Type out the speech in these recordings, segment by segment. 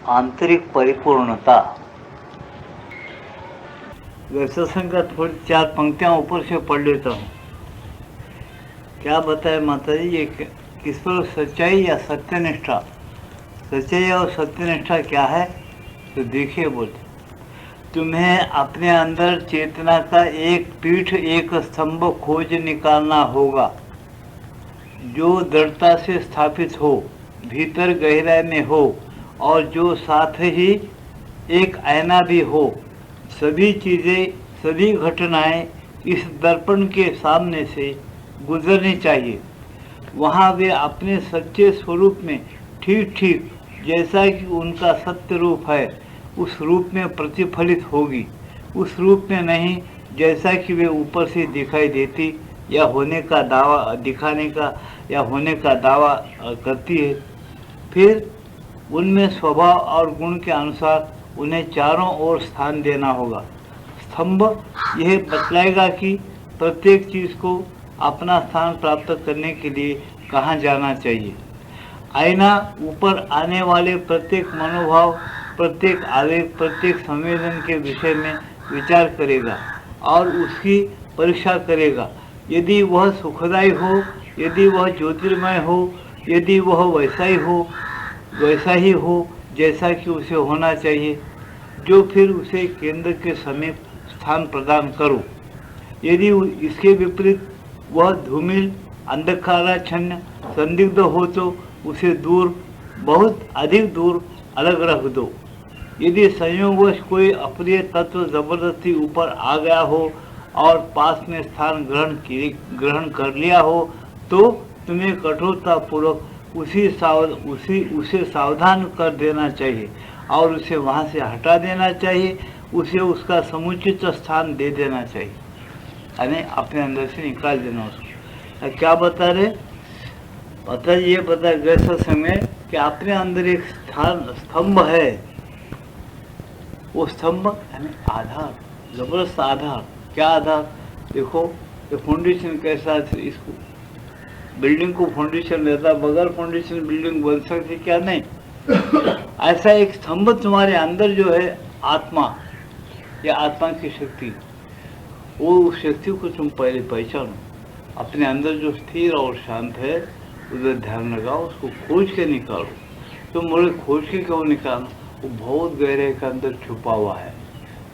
आंतरिक परिपूर्णता। व्यवसाय का थोड़ी 4 पंक्तियां ऊपर से पढ़ लेता हूँ। क्या बताए माता जी, ये किस पर सच्चाई या सत्यनिष्ठा। सच्चाई और सत्यनिष्ठा क्या है तो देखिए, बोलते तुम्हें अपने अंदर चेतना का एक पीठ, एक स्तंभ खोज निकालना होगा जो दृढ़ता से स्थापित हो, भीतर गहराई में हो और जो साथ ही एक आईना भी हो। सभी चीज़ें, सभी घटनाएं इस दर्पण के सामने से गुजरनी चाहिए। वहाँ वे अपने सच्चे स्वरूप में ठीक ठीक जैसा कि उनका सत्य रूप है उस रूप में प्रतिफलित होगी, उस रूप में नहीं जैसा कि वे ऊपर से दिखाई देती या होने का दावा दिखाने का या होने का दावा करती है। फिर उनमें स्वभाव और गुण के अनुसार उन्हें चारों ओर स्थान देना होगा। स्तंभ यह बतलाएगा कि प्रत्येक चीज़ को अपना स्थान प्राप्त करने के लिए कहाँ जाना चाहिए। आईना ऊपर आने वाले प्रत्येक मनोभाव, प्रत्येक आवेग, प्रत्येक संवेदन के विषय में विचार करेगा और उसकी परीक्षा करेगा। यदि वह सुखदायी हो, यदि वह ज्योतिर्मय हो, यदि वह वैसा ही हो जैसा कि उसे होना चाहिए, जो फिर उसे केंद्र के समीप स्थान प्रदान करो। यदि इसके विपरीत वह धूमिल, अंधकाराच्छन्न, संदिग्ध हो तो उसे दूर, बहुत अधिक दूर अलग रख दो। यदि संयोगवश कोई अप्रिय तत्व जबरदस्ती ऊपर आ गया हो और पास में स्थान ग्रहण कर लिया हो तो तुम्हें कठोरतापूर्वक उसे सावधान कर देना चाहिए और उसे वहाँ से हटा देना चाहिए, उसे उसका समुचित स्थान दे देना चाहिए, यानी अपने अंदर से निकाल देना उसको। क्या बता रहे, पता ये बता गए समय कि अपने अंदर एक स्तंभ है। वो स्तंभ यानी आधार, जबरदस्त आधार। क्या आधार, देखो ये फाउंडेशन कैसा है, इसको बिल्डिंग को फाउंडेशन रहता, बगैर फाउंडेशन बिल्डिंग बन सकती क्या, नहीं। ऐसा एक स्तंभ तुम्हारे अंदर जो है आत्मा, या आत्मा की शक्ति, वो उस शक्ति को तुम पहले पहचानो। अपने अंदर जो स्थिर और शांत है उधर ध्यान लगाओ, उसको खोज के निकालो। तुम बोले खोज के क्यों निकालो, वो बहुत गहरे के अंदर छुपा हुआ है,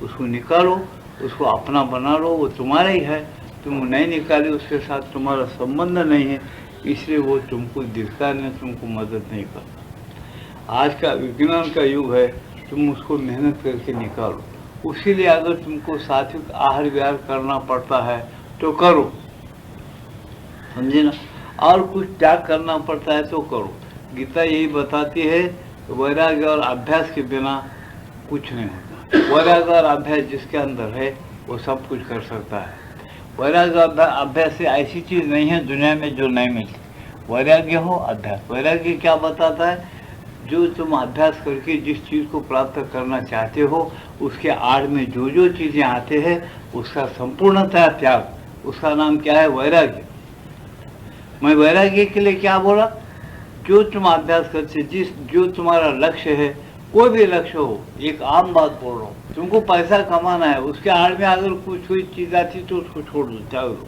उसको निकालो, उसको अपना बना लो। वो तुम्हारा ही है, तुम नहीं निकाले, उसके साथ तुम्हारा संबंध नहीं है, इसलिए वो तुमको दिखता नहीं, तुमको मदद नहीं करता। आज का विज्ञान का युग है, तुम उसको मेहनत करके निकालो। उसी लिए अगर तुमको सात्विक आहार विहार करना पड़ता है तो करो, समझे ना, और कुछ त्याग करना पड़ता है तो करो। गीता यही बताती है, वैराग्य और अभ्यास के बिना कुछ नहीं होता। वैराग्य और अभ्यास जिसके अंदर है वो सब कुछ कर सकता है। वैराग्य अभ्यास से ऐसी चीज़ नहीं है दुनिया में जो नहीं मिलती। वैराग्य हो, अभ्यास। वैराग्य क्या बताता है, जो तुम अभ्यास करके जिस चीज़ को प्राप्त करना चाहते हो उसके आड़ में जो जो चीज़ें आते हैं उसका संपूर्णतः त्याग, उसका नाम क्या है, वैराग्य। मैं वैराग्य के लिए क्या बोला, जो तुम अभ्यास करते, जो तुम्हारा लक्ष्य है, कोई भी लक्ष्य हो, एक आम बात बोल रहा हूँ, तुमको पैसा कमाना है, उसके आड़ में अगर कुछ कोई चीज़ आती तो उसको छोड़ दो, त्याग दो,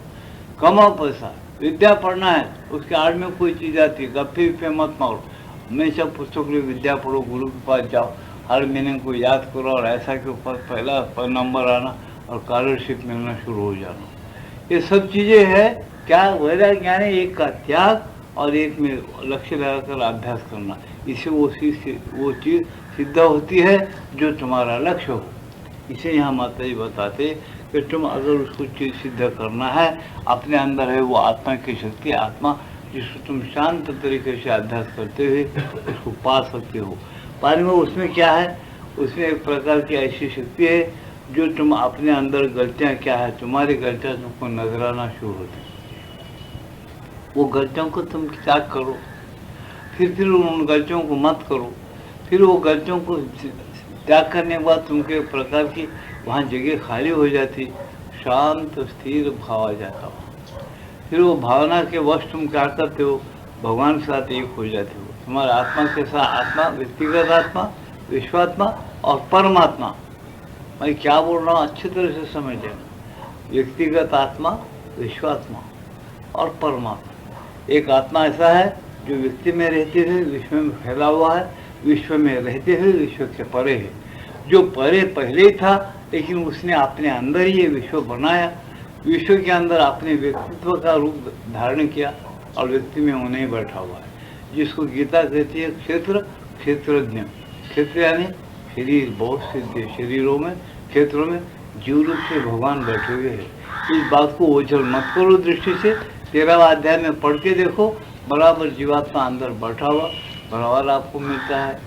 कमाओ पैसा। विद्या पढ़ना है, उसके आड़ में कोई चीज़ आती, गप्पे मत मारो, हमेशा पुस्तक लिए विद्या पढ़ो, गुरु के पास जाओ, हर महीने को याद करो और ऐसा के ऊपर पहला नंबर आना और स्कॉलरशिप मिलना शुरू हो जाना। ये सब चीज़ें है क्या, वैराग्य यानी एक का त्याग और एक में लक्ष्य लगाकर अभ्यास करना। इससे वो चीज़ सिद्ध होती है जो तुम्हारा लक्ष्य हो। इसे यहाँ माता जी बताते कि तुम अगर उसको चीज़ सिद्ध करना है, अपने अंदर है वो आत्मा की शक्ति, आत्मा जिसको तुम शांत तरीके से अभ्यास करते हुए उसको पा सकते हो। पाने में उसमें क्या है, उसमें एक प्रकार की ऐसी शक्ति है जो तुम अपने अंदर गलतियाँ क्या है, तुम्हारी गलतियाँ तुमको नजर आना शुरू होती, वो गलतियों को तुम त्याग करो, फिर उन गलतियों को मत करो। फिर वो गलतियों को त्याग करने के बाद तुमको एक प्रकार की वहाँ जगह खाली हो जाती, शांत स्थिर भाव आ जाता हो। फिर वो भावना के वश तुम क्या करते हो, भगवान के साथ एक हो जाते हो। तुम्हारा आत्मा के साथ, आत्मा व्यक्तिगत आत्मा, विश्वात्मा और परमात्मा। मैं क्या बोल रहा हूँ अच्छी तरह से समझ लेना। व्यक्तिगत आत्मा, विश्वात्मा और परमात्मा। एक आत्मा ऐसा है जो व्यक्ति में रहते हुए विश्व में फैला हुआ है, विश्व में रहते हुए विश्व के परे है। जो परे पहले ही था, लेकिन उसने अपने अंदर ही ये विश्व बनाया, विश्व के अंदर अपने व्यक्तित्व का रूप धारण किया और व्यक्ति में उन्हें बैठा हुआ है, जिसको गीता कहती है क्षेत्र, क्षेत्रज्ञ। क्षेत्र यानी शरीर, बहुत से शरीरों में, क्षेत्रों में जीव रूप से भगवान बैठे हुए हैं। इस बात को ओझल मत करो दृष्टि से। 13वां अध्याय में पढ़ के देखो, बराबर जीवात्मा अंदर बैठा हुआ बराबर आपको मिलता है।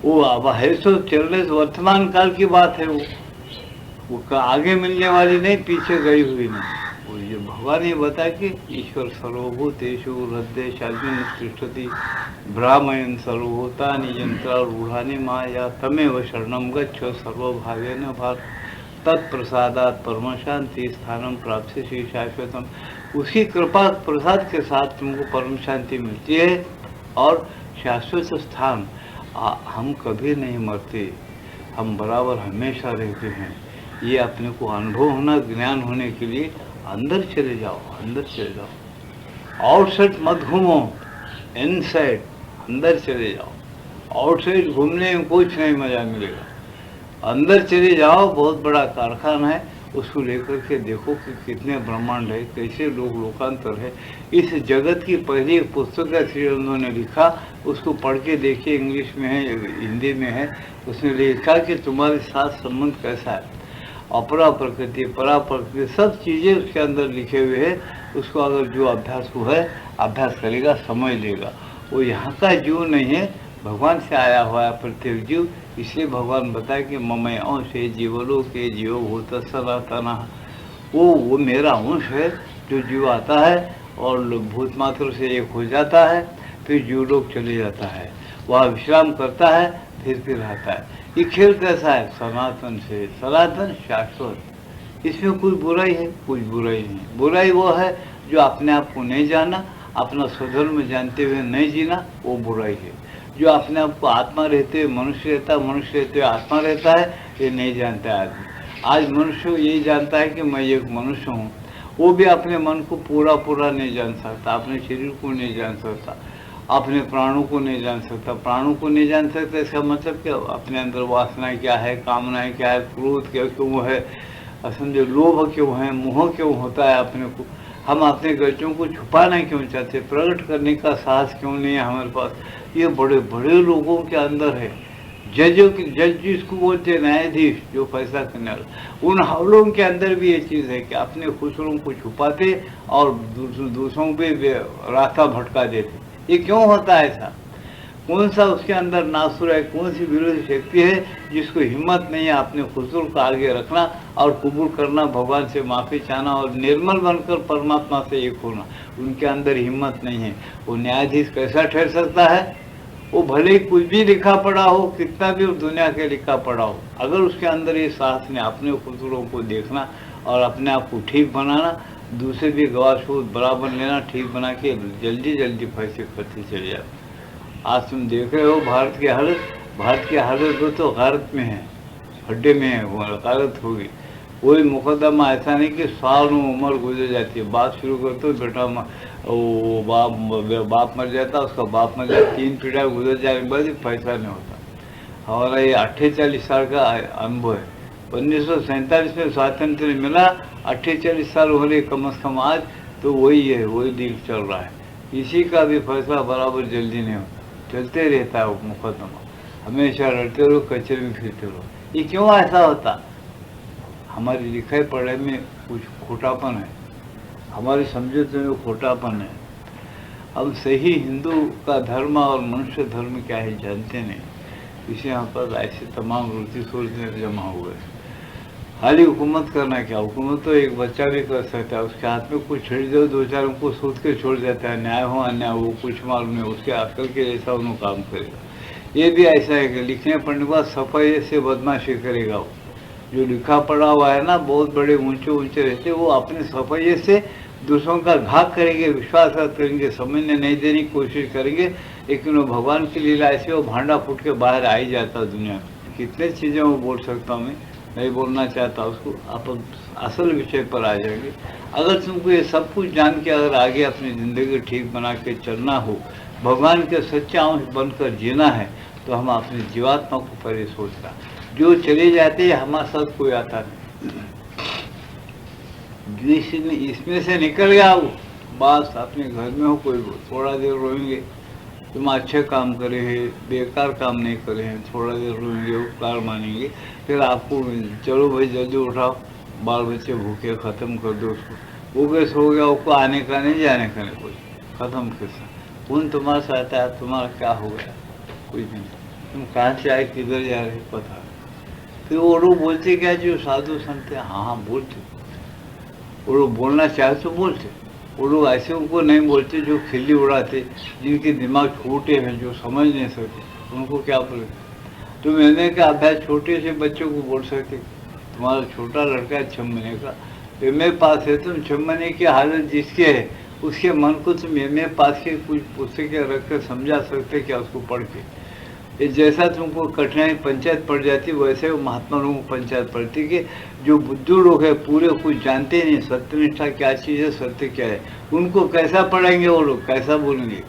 वो अब है सो चलने वर्तमान काल की बात है, वो आगे मिलने वाली नहीं, पीछे गई हुई नहीं। वो ये भगवान ये बता कि ईश्वर सर्वभूतेषु हृदय शास्त्री तिष्ठति ब्राह्मण सर्वभूतानि यंत्रारूढ़ानि माया तमेव शरणं गच्छ सर्वभावेन भारत तत्प्रसादात् परम शांति स्थानम प्राप्त श्री शाश्वतम। उसकी कृपा प्रसाद के साथ तुमको परम शांति मिलती है और शाश्वत स्थान। हम कभी नहीं मरते, हम बराबर हमेशा रहते हैं। ये अपने को अनुभव होना, ज्ञान होने के लिए अंदर चले जाओ, अंदर चले जाओ। आउटसाइड मत घूमो, इनसाइड अंदर चले जाओ। आउटसाइड घूमने में कुछ नहीं मजा मिलेगा, अंदर चले जाओ। बहुत बड़ा कारखाना है, उसको लेकर के देखो कि कितने ब्रह्मांड है, कैसे लोग लोकांतर है। इस जगत की पहली एक पुस्तक है श्री अरविंदो ने लिखा, उसको पढ़ के देखिए, इंग्लिश में है, हिंदी में है। उसने लिखा कि तुम्हारे साथ संबंध कैसा है, अपरा प्रकृति, परा प्रकृति, सब चीज़ें उसके अंदर लिखे हुए हैं। उसको अगर जो अभ्यास को है, अभ्यास करेगा, समझ लेगा। वो यहाँ का जीव नहीं है, भगवान से आया हुआ है प्रत्येक जीव। इसलिए भगवान बताए कि ममय अंश है जीवलों के जीव भूत सनातना। वो मेरा अंश है जो जीव आता है और भूत मात्र से एक हो जाता है, फिर जीवलोक चले जाता है, वह विश्राम करता है, फिर आता है। ये खेल कैसा है, सनातन से, सनातन शाश्वत। इसमें कोई बुराई है, कुछ बुराई नहीं। बुराई वो है जो अपने आप को नहीं जाना, अपना स्वधर्म जानते हुए नहीं जीना, वो बुराई है। जो अपने आप को आत्मा रहते हुए मनुष्य रहता है, मनुष्य रहते हुए आत्मा रहता है, ये नहीं जानता है आदमी। आज मनुष्य यही जानता है कि मैं एक मनुष्य हूँ, वो भी अपने मन को पूरा नहीं जान सकता, अपने शरीर को नहीं जान सकता, अपने प्राणों को नहीं जान सकता। प्राणों को नहीं जान सकता इसका मतलब क्या, अपने अंदर वासना क्या है, कामनाएं क्या है, क्रोध क्या क्यों है, समझो लोभ क्यों है, मोह क्यों होता है अपने को। हम अपने गलतियों को छुपाना क्यों चाहते, प्रकट करने का साहस क्यों नहीं है हमारे पास। ये बड़े बड़े लोगों के अंदर है। जज जिसको बोलते हैं न्यायाधीश, जो फैसला करने वाला, उन हवलों के अंदर भी ये चीज़ है कि अपने खुसरों को छुपाते और दूसरों पे रास्ता भटका देते। ये क्यों होता है ऐसा? कौन सा उसके अंदर नासुर है, कौन सी विरोधी शक्ति है जिसको हिम्मत नहीं है अपने खुसर को आगे रखना और कबूल करना, भगवान से माफ़ी चाहना और निर्मल बनकर परमात्मा से एक होना। उनके अंदर हिम्मत नहीं है। वो न्यायाधीश कैसा ठहर सकता है? वो भले ही कुछ भी लिखा पड़ा हो, कितना भी दुनिया के लिखा पड़ा हो, अगर उसके अंदर ये साहस ने अपने खुसरों को देखना और अपने आप को ठीक बनाना, दूसरे भी गवाह बराबर लेना, ठीक बना के जल्दी फैसले करते चले जाते। आज तुम देख रहे हो भारत की हालत तो गारत में है, खड्डे में है, वो गारत होगी। कोई मुकदमा ऐसा नहीं कि सालों उम्र गुजर जाती है, बात शुरू करते हो बेटा वो बाप मर जाता, उसका बाप मर जाता, 3 पीढ़ियाँ गुजर जाने के बाद फैसला नहीं होता। हमारा ये 48 साल का अनुभव है। 1947 में स्वातंत्र मिला, 48 साल हो रहे कम से कम आज, तो वही है, वही दिन चल रहा है। इसी का भी फैसला बराबर जल्दी नहीं होता, चलते रहता है वो मुकदमा, हमेशा लड़ते रहो, कचरे में फिरते रहो। ये क्यों ऐसा होता? हमारी लिखाई पढ़ाई में कुछ खोटापन है, हमारी समझौते में खोटापन है। हम सही हिंदू का धर्म और मनुष्य धर्म क्या है जानते नहीं। इसे यहाँ पर ऐसे तमाम वृत्ति सोचने जमा हुए। खाली हुकूमत करना क्या, हुकूमत तो एक बच्चा भी कर सकता है, उसके हाथ में कुछ छिड़ दो, 2-4 उनको सोच के छोड़ जाता है, न्याय हो अन्याय हो कुछ मालूम नहीं, उसके अकल के जैसा उन्होंने काम करेगा। ये भी ऐसा है कि लिखने पढ़ने के बाद सफाई से बदमाशी करेगा। वो जो लिखा पढ़ा हुआ है ना, बहुत बड़े ऊंचे रहते, वो अपने सफाई से दूसरों का घात करेंगे, विश्वासघात करेंगे, समझने नहीं देने की कोशिश करेंगे, लेकिन वो भगवान की लीला ऐसी, वो भांडा फूट के बाहर आ ही जाता दुनिया में। कितने चीज़ें वो बोल सकता हूँ मैं, नहीं बोलना चाहता उसको। आप अब असल विषय पर आ जाएंगे। अगर तुमको ये सब कुछ जान के अगर आगे अपनी ज़िंदगी ठीक बना के चलना हो, भगवान के सच्चे अंश बनकर जीना है, तो हम अपनी जीवात्मा को पहले सोचना। जो चले जाते हैं हमारे साथ कोई आता नहीं, जो इसमें से निकल गया वो बस अपने घर में हो, कोई थोड़ा देर रोएंगे, तुम अच्छे काम करे हैं, बेकार काम नहीं करे हैं, थोड़ा देर रोएंगे, उपकार मानेंगे, फिर आपको चलो भाई जल्दी उठाओ, बाल बच्चे भूखे ख़त्म कर दो उसको, वो कैसे हो गया, उसको आने का नहीं जाने का नहीं, कोई ख़त्म कैसा, कौन तुम्हारे साथ आया, तुम्हारा क्या हो गया, कुछ नहीं, तुम कहाँ से आए, किधर जा रहे पता। फिर वो लोग बोलते क्या, जो साधु संत हैं, हाँ हाँ बोलते, वो लोग बोलना चाहे तो बोलते, वो लोग ऐसे उनको नहीं बोलते जो खिल्ली उड़ाते, जिनके दिमाग छोटे हैं, जो समझ नहीं सकते, उनको क्या बोले। तुम एमए का अभ्यास छोटे से बच्चों को बोल सकते, तुम्हारा छोटा लड़का है 6 महीने का, एमए पास है, तुम 6 महीने की हालत जिसके है उसके मन को तुम एमए पास के कुछ पुस्तकें रख कर समझा सकते क्या उसको पढ़ के। ये जैसा तुमको कठिनाई पंचायत पड़ जाती, वैसे वो महात्मा लोगों को पंचायत पड़ती कि जो बुद्धू लोग हैं पूरे कुछ जानते नहीं, सत्यनिष्ठा क्या चीज़ है, सत्य क्या है, उनको कैसा पढ़ेंगे, वो लोग कैसा बोलेंगे।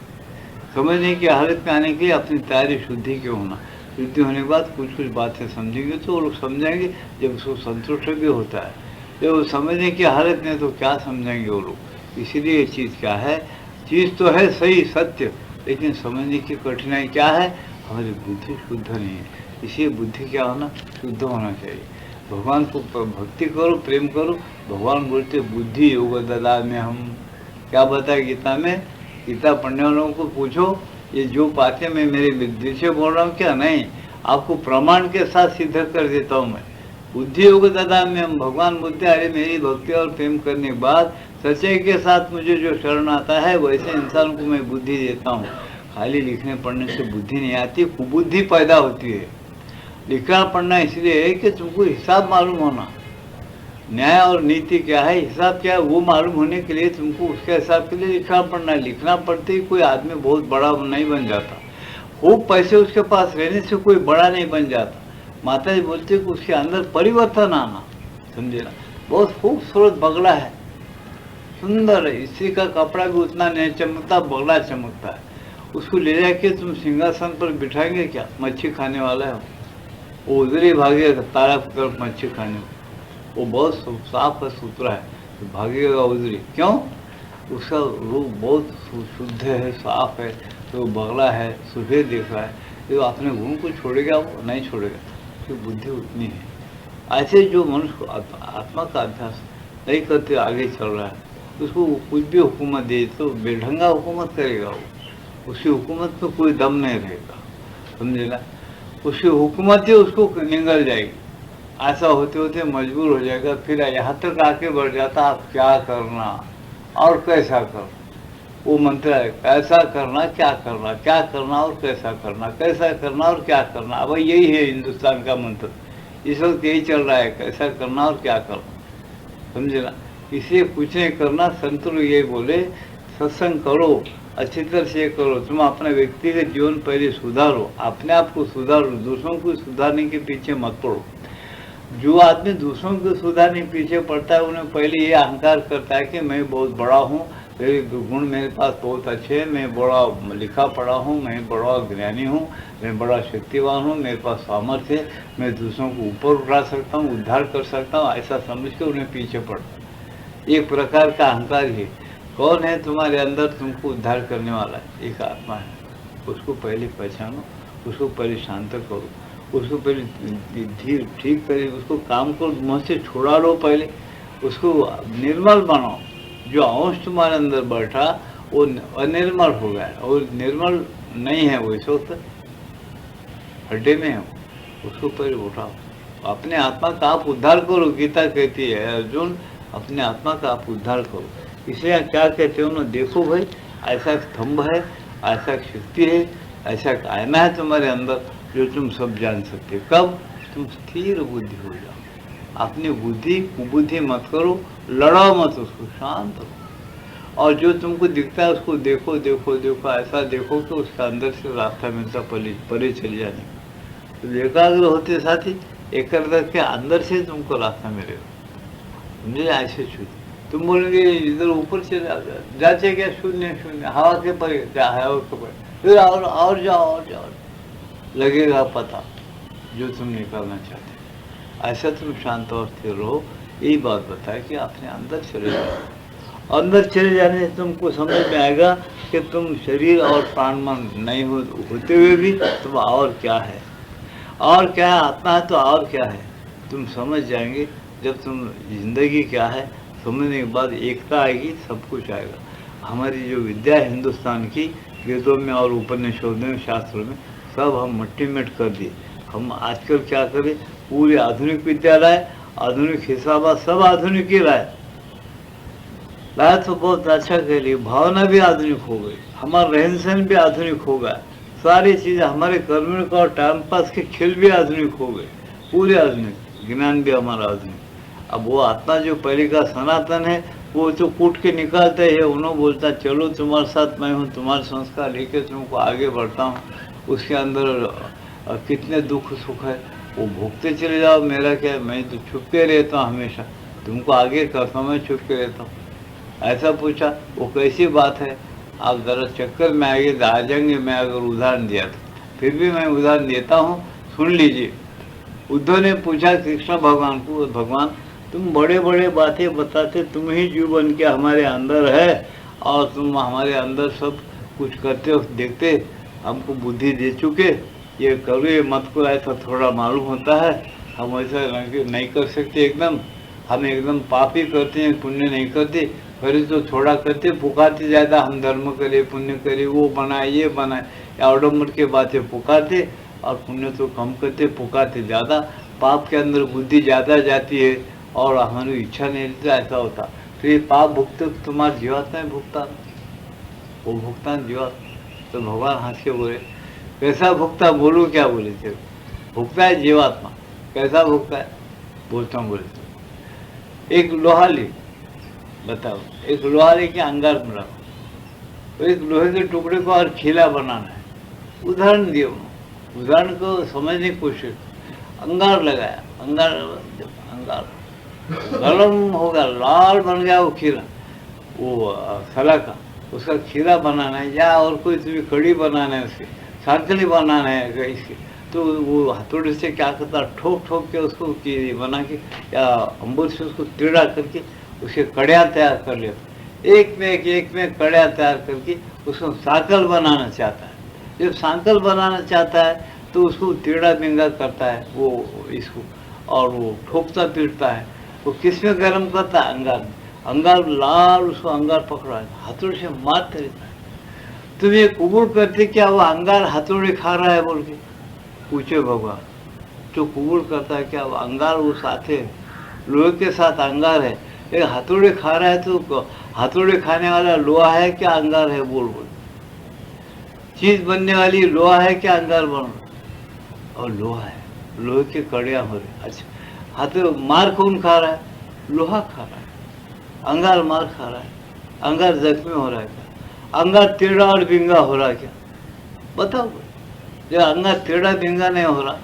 समझने की हालत में आने के लिए अपनी तैयारी शुद्धि के होना, शुद्धि होने के बाद कुछ कुछ बातें समझेंगे तो वो लोग समझेंगे, जब उसको संतुष्ट भी होता है। जब वो समझने की हालत में तो क्या समझेंगे वो लोग। इसीलिए ये चीज़ क्या है, चीज़ तो है सही सत्य, लेकिन समझने की कठिनाई क्या है, हमारी बुद्धि शुद्ध नहीं है। इसलिए बुद्धि क्या होना, शुद्ध होना चाहिए। भगवान को भक्ति करो, प्रेम करो। भगवान बोलते बुद्धि योग ददा में, हम क्या बताए गीता में, गीता पढ़ने वालों को पूछो, ये जो बातें मैं मेरे बुद्धि से बोल रहा हूँ क्या, नहीं, आपको प्रमाण के साथ सिद्ध कर देता हूँ मैं। बुद्धि योग ददा में, हम भगवान बोलते अरे मेरी भक्ति और प्रेम करने के बाद सच्चाई के साथ मुझे जो शरण आता है, वैसे इंसान को मैं बुद्धि देता हूँ। खाली लिखने पढ़ने से बुद्धि नहीं आती, कुबुद्धि पैदा होती है। लिखना पढ़ना इसलिए है कि तुमको हिसाब मालूम होना, न्याय और नीति क्या है, हिसाब क्या है, वो मालूम होने के लिए तुमको उसके हिसाब के लिए लिखना पढ़ना है। लिखना पढ़ते ही कोई आदमी बहुत बड़ा नहीं बन जाता, खूब पैसे उसके पास रहने से कोई बड़ा नहीं बन जाता। माता जी बोलते कि उसके अंदर परिवर्तन आना, समझे ना। बहुत खूबसूरत बगला है, सुंदर है, इसी का कपड़ा भी उतना नहीं चमकता, बगला चमकता है। उसको ले जाके तुम सिंहासन पर बिठाएंगे क्या, मच्छी खाने वाला है वो उधर ही भागेगा तारा तरफ मच्छी खाने, वो बहुत साफ है सुथरा है, तो भागेगा उधर ही। क्यों, उसका रूप बहुत शुद्ध है, साफ है, तो बगला है, सुबह देख रहा है, तो अपने गुण को छोड़ेगा, वो नहीं छोड़ेगा, तो बुद्धि उतनी है। ऐसे जो मनुष्य आत्मा का अभ्यास नहीं करते आगे चल रहा है, उसको कुछ भी हुकूमत दे तो बेढंगा हुकूमत करेगा वो, उसकी हुकूमत में कोई दम नहीं रहेगा, समझे ना। उसकी हुकूमत ही उसको निगल जाएगी, ऐसा होते होते मजबूर हो जाएगा, फिर यहाँ तक आके बढ़ जाता आप क्या करना और कैसा करना। वो मंत्र है, कैसा करना क्या करना, क्या करना और कैसा करना, कैसा करना और क्या करना। अब यही है हिंदुस्तान का मंत्र, इस वक्त यही चल रहा है, कैसा करना और क्या करना, समझे ना। इसलिए कुछ नहीं करना, संत लोग यही बोले, सत्संग करो, अच्छी तरह से करो, तुम अपना व्यक्तिगत जीवन पहले सुधारो, अपने आप को सुधारो, दूसरों को सुधारने के पीछे मत पड़ो। जो आदमी दूसरों को सुधारने के पीछे पड़ता है, उन्हें पहले ये अहंकार करता है कि मैं बहुत बड़ा हूँ, मेरे गुण मेरे पास बहुत अच्छे हैं, मैं बड़ा लिखा पढ़ा हूँ, मैं बड़ा ज्ञानी हूँ, मैं बड़ा शक्तिवान हूँ, मेरे पास सामर्थ्य है, मैं दूसरों को ऊपर उठा सकता हूँ, उद्धार कर सकता हूँ, ऐसा समझ के उन्हें पीछे पड़ता है। एक प्रकार का अहंकार है। कौन है तुम्हारे अंदर तुमको उद्धार करने वाला है, एक आत्मा है, उसको पहले पहचानो, उसको पहले शांत करो, उसको पहले धीर ठीक करे, उसको काम को मुँह से छुड़ा लो, पहले उसको निर्मल बनाओ। जो अंश तुम्हारे अंदर बैठा वो अनिर्मल हो गया, और निर्मल नहीं है वो, इस वक्त हड्डे में है, उसको पहले उठाओ, अपने आत्मा का आप उद्धार करो। गीता कहती है अर्जुन, अपने आत्मा का आप उद्धार करो। इसलिए क्या कहते हो ना, देखो भाई ऐसा स्तंभ है, ऐसा शक्ति है, ऐसा आयना है तुम्हारे अंदर जो तुम सब जान सकते। कब तुम स्थिर बुद्धि हो जाओ, अपनी बुद्धि कुबुद्धि मत करो, लड़ाओ मत उसको, शांत हो। और जो तुमको दिखता है उसको देखो देखो देखो, ऐसा देखो कि उसका अंदर से रास्ता मिलता परे चले जाने का। तो एकाग्र होते साथ ही एकाग्र के अंदर से तुमको रास्ता मिलेगा। समझे? ऐसे छूट तुम बोलोगे इधर ऊपर से जाते क्या, शून्य शून्य हवा के परे, हवा के परे, फिर और जाओ और जाओ, लगेगा पता जो तुम निकालना चाहते। ऐसा तुम शांत और स्थिर रहो। यही बात बताए कि अपने अंदर चले जाओ। अंदर चले जाने से तुमको समझ में आएगा कि तुम शरीर और प्राणमन नहीं होते हुए भी तुम और क्या है, और क्या है, आत्मा है तो और क्या है तुम समझ जाएंगे। जब तुम जिंदगी क्या है समझने के बाद एकता आएगी, सब कुछ आएगा। हमारी जो विद्या है हिंदुस्तान की, वेदों में और उपनिषदों में, शास्त्रों में, सब हम मट्टी मेट कर दिए। हम आजकल क्या करें, पूरी आधुनिक विद्या लाए, आधुनिक हिसाब सब आधुनिक ही लाए तो बहुत अच्छा कह लिए। भावना भी आधुनिक हो गई, हमारा रहन सहन भी आधुनिक हो गया, सारी चीज़ें हमारे कर्म का और टाइम पास के खेल भी आधुनिक हो गए, पूरे आधुनिक। ज्ञान भी हमारा आधुनिक। अब वो आत्मा जो पहले का सनातन है वो तो कूट के निकालते है, उन्होंने बोलता चलो तुम्हारे साथ मैं हूँ, तुम्हारे संस्कार लेके तुमको आगे बढ़ता हूँ। उसके अंदर कितने दुख सुख है वो भोगते चले जाओ, मेरा क्या, मैं तो छुप के रहता हूँ हमेशा, तुमको आगे करता हूँ, मैं छुप के रहता हूँ। ऐसा पूछा, वो कैसी बात है, आप ज़रा चक्कर में आगे आ जाएंगे। मैं अगर उदाहरण दिया तो फिर भी मैं उदाहरण देता हूँ, सुन लीजिए। उद्धव ने पूछा कृष्ण भगवान को, भगवान तुम बड़े बड़े बातें बताते, तुम ही जीव बन के हमारे अंदर है और तुम हमारे अंदर सब कुछ करते हो, देखते हमको बुद्धि दे चुके, ये करो ये मत को, ऐसा थोड़ा मालूम होता है, हम ऐसा नहीं कर सकते एकदम, हम एकदम पाप ही करते हैं, पुण्य नहीं करते, फिर तो थोड़ा करते, पुकारते ज़्यादा, हम धर्म करे पुण्य करे, वो बनाए ये बनाए, आडम्बर के बातें पुकारते, और पुण्य तो कम करते, पुकारते ज़्यादा, पाप के अंदर बुद्धि ज़्यादा जाती है और हमारी इच्छा नहीं रहती, ऐसा होता। तो ये पाप भुगते तुम्हारा जीवात्मा है भुगतान, वो भुगतान जीवात्मा। तो भगवान हंस के बोले कैसा भुगता, बोलो क्या बोले थे, भुगता है जीवात्मा। कैसा भुगता है बोलता हूँ, बोले थे एक लोहा ले, बताओ एक लोहा लेके अंगार में रखो, तो एक लोहे के टुकड़े को और खीला बनाना है। उदाहरण दिए, उदाहरण को समझने की कोशिश। अंगार लगाया, अंगार जब अंगार गरम होगा, लाल बन गया वो खीरा, वो सला का, उसका खीरा बनाना है, या और कोई तुम्हें कड़ी बनाना है, उसकी सांकली बनाना है इसकी, तो वो हथौड़े से क्या करता, ठोक ठोक के उसको बना के, या अंबुर से उसको टेढ़ा करके उसके कड़ियाँ तैयार कर लेता, एक में कड़ियाँ तैयार करके उसको सांकल बनाना चाहता है। जब सांकल बनाना चाहता है तो उसको टेढ़ा बिंगा करता है वो इसको, और वो ठोकता पीटता है। वो किस में गर्म करता है, अंगार में। अंगार लाल, उसको अंगार पकड़ा है, हथौड़े से मारते रहता है। तुम ये कबूल करते क्या वो अंगार हथौड़े खा रहा है बोल के, पूछे भगवान। जो कबूल करता है क्या वो अंगार वो साथ है, लोहे के साथ अंगार है, एक हथौड़े खा रहा है, तो हथौड़े खाने वाला लोहा है क्या अंगार है, बोल बोल। चीज बनने वाली लोहा है क्या अंगार बन रहा, और लोहा है, लोहे के कड़ियाँ हो रही। अच्छा हाथ मार कौन खा रहा है, लोहा खा रहा है, अंगार मार खा रहा है, अंगार जख्मी हो रहा है क्या, अंगार टेढ़ा और बिंगा हो रहा है क्या, बताओ। जब अंगार टेढ़ा बिंगा नहीं हो रहा,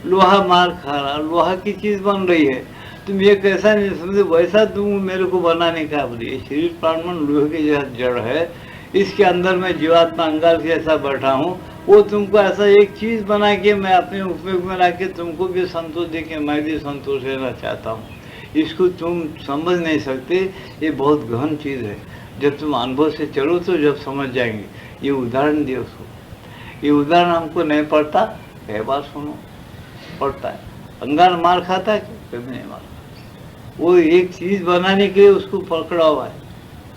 लोहा मार खा रहा, लोहा की चीज बन रही है, तुम ये कैसा नहीं समझे, वैसा तुम मेरे को बनाने का बोलिए। शरीर प्राणमन लोहे के जैसा जड़ है, इसके अंदर मैं जीवात्मा अंगार जैसा बैठा हूँ, वो तुमको ऐसा एक चीज बना के मैं अपने उपयोग में ला के तुमको भी संतोष दे के मैं भी संतोष लेना चाहता हूँ। इसको तुम समझ नहीं सकते, ये बहुत गहन चीज़ है। जब तुम अनुभव से चलो तो जब समझ जाएंगे। ये उदाहरण दिए उसको, ये उदाहरण हमको नहीं पड़ता, कई बार सुनो पड़ता है। अंगार मार खाता है, कभी नहीं मारता। वो एक चीज़ बनाने के लिए उसको पकड़ा हुआ है,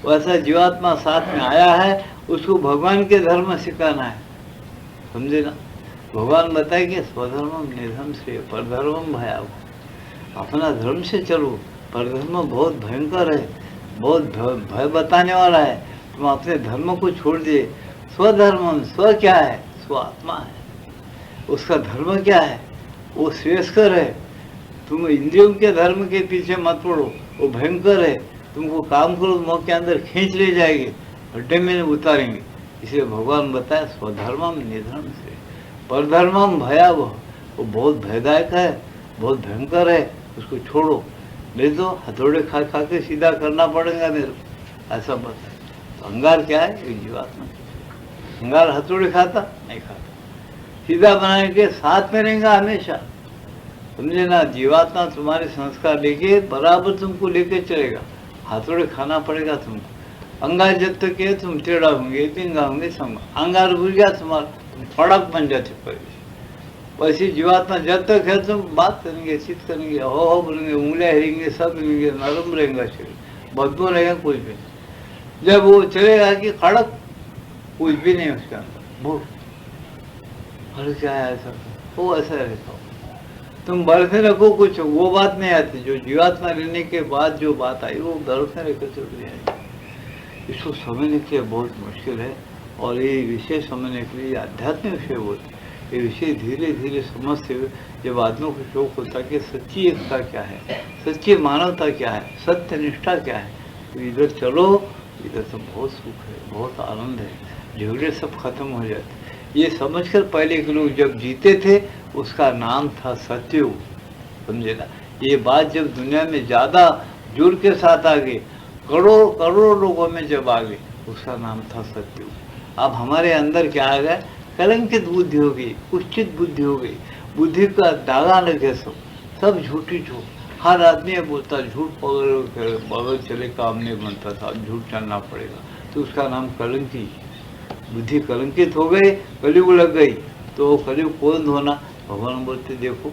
वैसा जीवात्मा साथ में आया है, उसको भगवान के धर्म सिखाना है, समझे ना। भगवान बताए कि स्वधर्मम निधर्म से परधर्मम भयावह। अपना धर्म से चलो, परधर्म बहुत भयंकर है, बहुत भय बताने वाला है। तुम अपने धर्म को छोड़ दिए। स्वधर्मम, स्व क्या है, स्व आत्मा है, उसका धर्म क्या है, वो श्रेष्ठकर है। तुम इंद्रियों के धर्म के पीछे मत पड़ो, वो भयंकर है। तुमको काम करो मुँह के अंदर खींच ले जाएंगे, गड्ढे में उतारेंगे। इसलिए भगवान बताया स्वधर्मम निधर्म से परधर्मम भयावह, वो बहुत भयदायक है, बहुत भयंकर है, उसको छोड़ो, नहीं तो हथौड़े खा खा के सीधा करना पड़ेगा मेरे को, ऐसा बताया। तो अंगार क्या है? ये जीवात्मा। अंगार हथौड़े खाता नहीं खाता, सीधा बनाए के साथ में रहेगा हमेशा, समझे ना। जीवात्मा तुम्हारे संस्कार लेके बराबर तुमको लेके चलेगा, हथौड़े खाना पड़ेगा तुमको। अंगार जब तक है तुम टेढ़ा होंगे, पिंगा होंगे, समझ अंगार भूल गया तुम्हारा, तुम फड़क बन जाते पड़ेगी। वैसे जीवात्मा जब तक है तुम बात करेंगे, चित करेंगे, हो बोलेंगे, उंगलियाँ हिलेंगे, सब हिलेंगे, नरम रहेगा शरीर, बदबू रहेगा कुछ भी। जब वो चलेगा कि खड़क, कुछ भी नहीं उसके अंदर, वो अरे क्या है ऐसा, वो ऐसा रहता हो। तुम बढ़ते रखो कुछ, वो बात नहीं आती। जो जीवात्मा रहने के बाद जो बात आई वो बढ़ते रखो चल जाएगी। इसको समझने के लिए बहुत मुश्किल है, और ये विषय समझने के लिए आध्यात्मिक विषय होते हैं। ये विषय धीरे धीरे समझते हुए जब आदमियों को शौक होता है कि सच्ची एकता क्या है, सच्ची मानवता क्या है, सत्य निष्ठा क्या है, तो इधर चलो, इधर तो बहुत सुख है, बहुत आनंद है, झगड़े सब खत्म हो जाते। ये समझकर पहले के लोग जब जीते थे उसका नाम था सत्ययुग, समझे ना। ये बात जब दुनिया में ज़्यादा जोर के साथ आ गई, करोड़ों करोड़ों लोगों में जब आ गई, उसका नाम था सत्ययुग। अब हमारे अंदर क्या आ गया? कलंकित बुद्धि हो गई, कुचित बुद्धि हो गई, बुद्धि का दागा लगे, सब झूठी झूठ। हर आदमी बोलता झूठ बगल चले काम नहीं बनता था, झूठ चलना पड़ेगा, तो उसका नाम कलंकी। बुद्धि कलंकित हो गई, कलयुग लग गई, तो कलयुग कौन धोना? भगवान बोलते देखो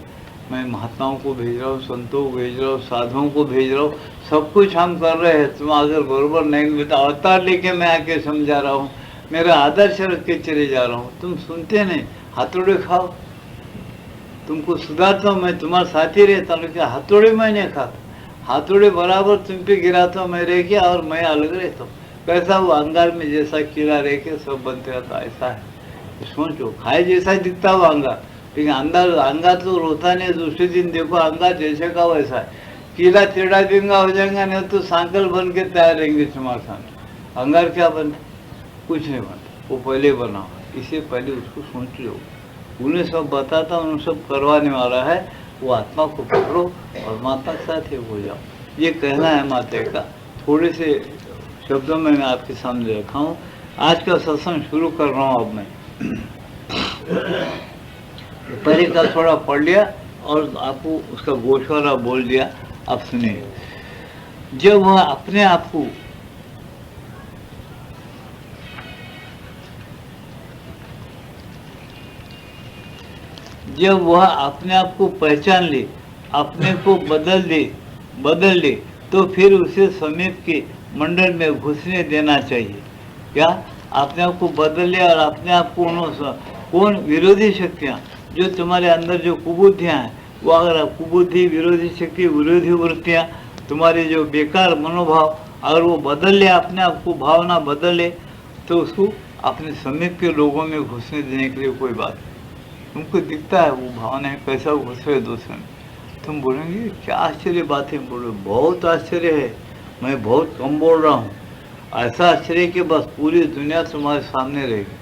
मैं महात्माओं को भेज रहा हूँ, संतों को भेज रहा हूँ, साधुओं को भेज रहा हूँ, सब कुछ हम कर रहे हैं। तुम अगर बरोबर नहीं मिलता, अवतार लेके मैं आके समझा रहा हूँ, मेरा आदर्श रख के चले जा रहा हूँ, तुम सुनते नहीं, हथौड़े खाओ। तुमको सुधारता हूँ, मैं तुम्हारा साथी रहता हूँ, लेकिन हथौड़े मैं नहीं खाता, हथौड़े बराबर तुम पे गिराता हूँ मैं रह के, और मैं अलग रहता हूँ। कैसा वो अंगार में जैसा कीड़ा रह के सब बनते रहता, ऐसा है। सोचो, खाए जैसा दिखता हुआ अंगार, लेकिन अंगार तो रोता नहीं। दूसरे दिन देखो अंगार जैसे का वैसा है, कीड़ा टेढ़ा बिंगा हो जाएगा, नहीं तो सांकल बन के तैयार रहेंगे तुम्हारे सामने। अंगार क्या बनता? कुछ नहीं बनता, वो पहले बना हुआ। इसे पहले उसको सोच लो, उन्हें सब बताता, उन्हें सब करवाने वाला है। वो आत्मा को पकड़ो और माता के साथ एक हो जाओ। ये कहना है माता का। थोड़े से शब्दों में मैं आपके सामने रखा हूँ। आज का सत्संग शुरू कर रहा हूँ। अब मैं पहले का थोड़ा पढ़ लिया और आपको उसका गोशवारा बोल दिया। आप सुनिए। जब वह अपने आप को पहचान ले, अपने को बदल ले, तो फिर उसे समीप के मंडल में घुसने देना चाहिए। क्या? अपने आप को बदल ले, और अपने आप को कौन? विरोधी शक्तियाँ जो तुम्हारे अंदर जो कुबुद्धियाँ हैं, वो अगर कुबुद्धि, विरोधी शक्ति, विरोधी वृत्तियाँ, तुम्हारे जो बेकार मनोभाव, अगर वो बदल ले, अपने आप को भावना बदल ले, तो उसको अपने समीप के लोगों में घुसने देने के लिए कोई बात नहीं। तुमको दिखता है वो भावना कैसा घुस रहे दूसरे में, तुम बोलेंगे क्या आश्चर्य बात है। बोलो बहुत आश्चर्य है, मैं बहुत कम बोल रहा हूँ। ऐसा आश्चर्य कि बस पूरी दुनिया तुम्हारे सामने रहेगी,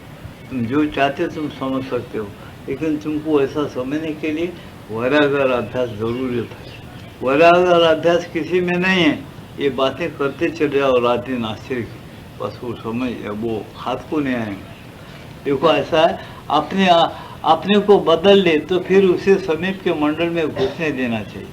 तुम जो चाहते तुम समझ सकते हो। लेकिन तुमको ऐसा समझने के लिए वैराग्य अभ्यास जरूरी है। वैराग्य अभ्यास किसी में नहीं है। ये बातें करते चले जाओ रात दिन आश्चर्य की, बस वो समझ वो हाथ को नहीं आएंगे। देखो ऐसा है, अपने को बदल ले तो फिर उसे समीप के मंडल में घुसने देना चाहिए।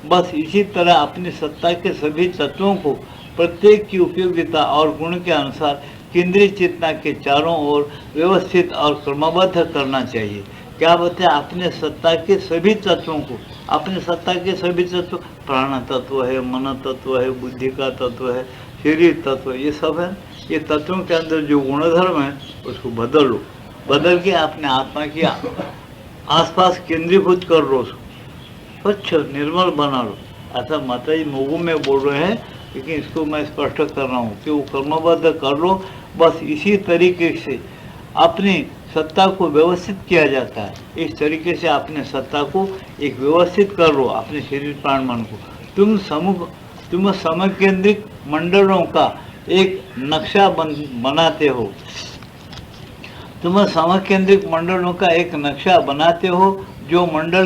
बस इसी तरह अपनी सत्ता के सभी तत्वों को प्रत्येक की उपयोगिता और गुण के अनुसार केंद्रीय चेतना के चारों ओर व्यवस्थित और क्रमबद्ध करना चाहिए। क्या बताए? अपने सत्ता के सभी तत्वों को, अपने सत्ता के सभी तत्व, प्राण तत्व है, मन तत्व है, बुद्धि का तत्व है, शरीर तत्व, ये सब है। ये तत्वों के अंदर जो गुणधर्म है उसको बदल लो, बदल के अपने आत्मा के आसपास केंद्रीभूत कर लो, स्वच्छ निर्मल बना लो। ऐसा माता जी मोगू में बोल रहे हैं, लेकिन इसको मैं स्पष्ट कर रहा हूँ कि वो कर्मबद्ध कर लो। बस इसी तरीके से अपनी सत्ता को व्यवस्थित किया जाता है। इस तरीके से अपने सत्ता को एक व्यवस्थित कर लो, अपने शरीर प्राण मन को। तुम तुम समकेंद्रिक मंडलों का एक नक्शा बनाते हो। तुम समकेंद्रिक मंडलों का एक नक्शा बनाते हो। जो मंडल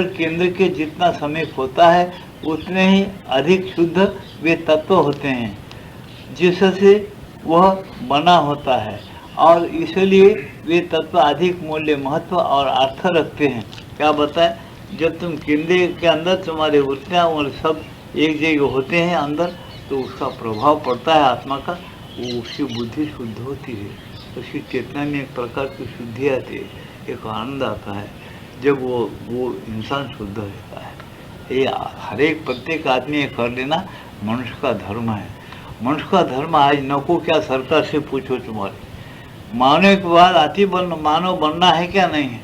केंद्र के जितना समीप होता है उतने ही अधिक शुद्ध वे तत्व होते हैं जिससे वह बना होता है, और इसलिए वे तत्व अधिक मूल्य, महत्व और अर्थ रखते हैं। क्या बताए, जब तुम केंद्र के अंदर तुम्हारे उतना और सब एक जगह होते हैं अंदर, तो उसका प्रभाव पड़ता है आत्मा का, वो उसकी बुद्धि शुद्ध होती है, उसकी चेतना में एक प्रकार की शुद्धि आती है, एक आनंद आता है जब वो इंसान शुद्ध रहता है। ये हर एक प्रत्येक आदमी ये कर लेना मनुष्य का धर्म है। मनुष्य का धर्म आज नको क्या सरकार से पूछो तुम्हारे। मानव के बाद मानव बनना है क्या नहीं है।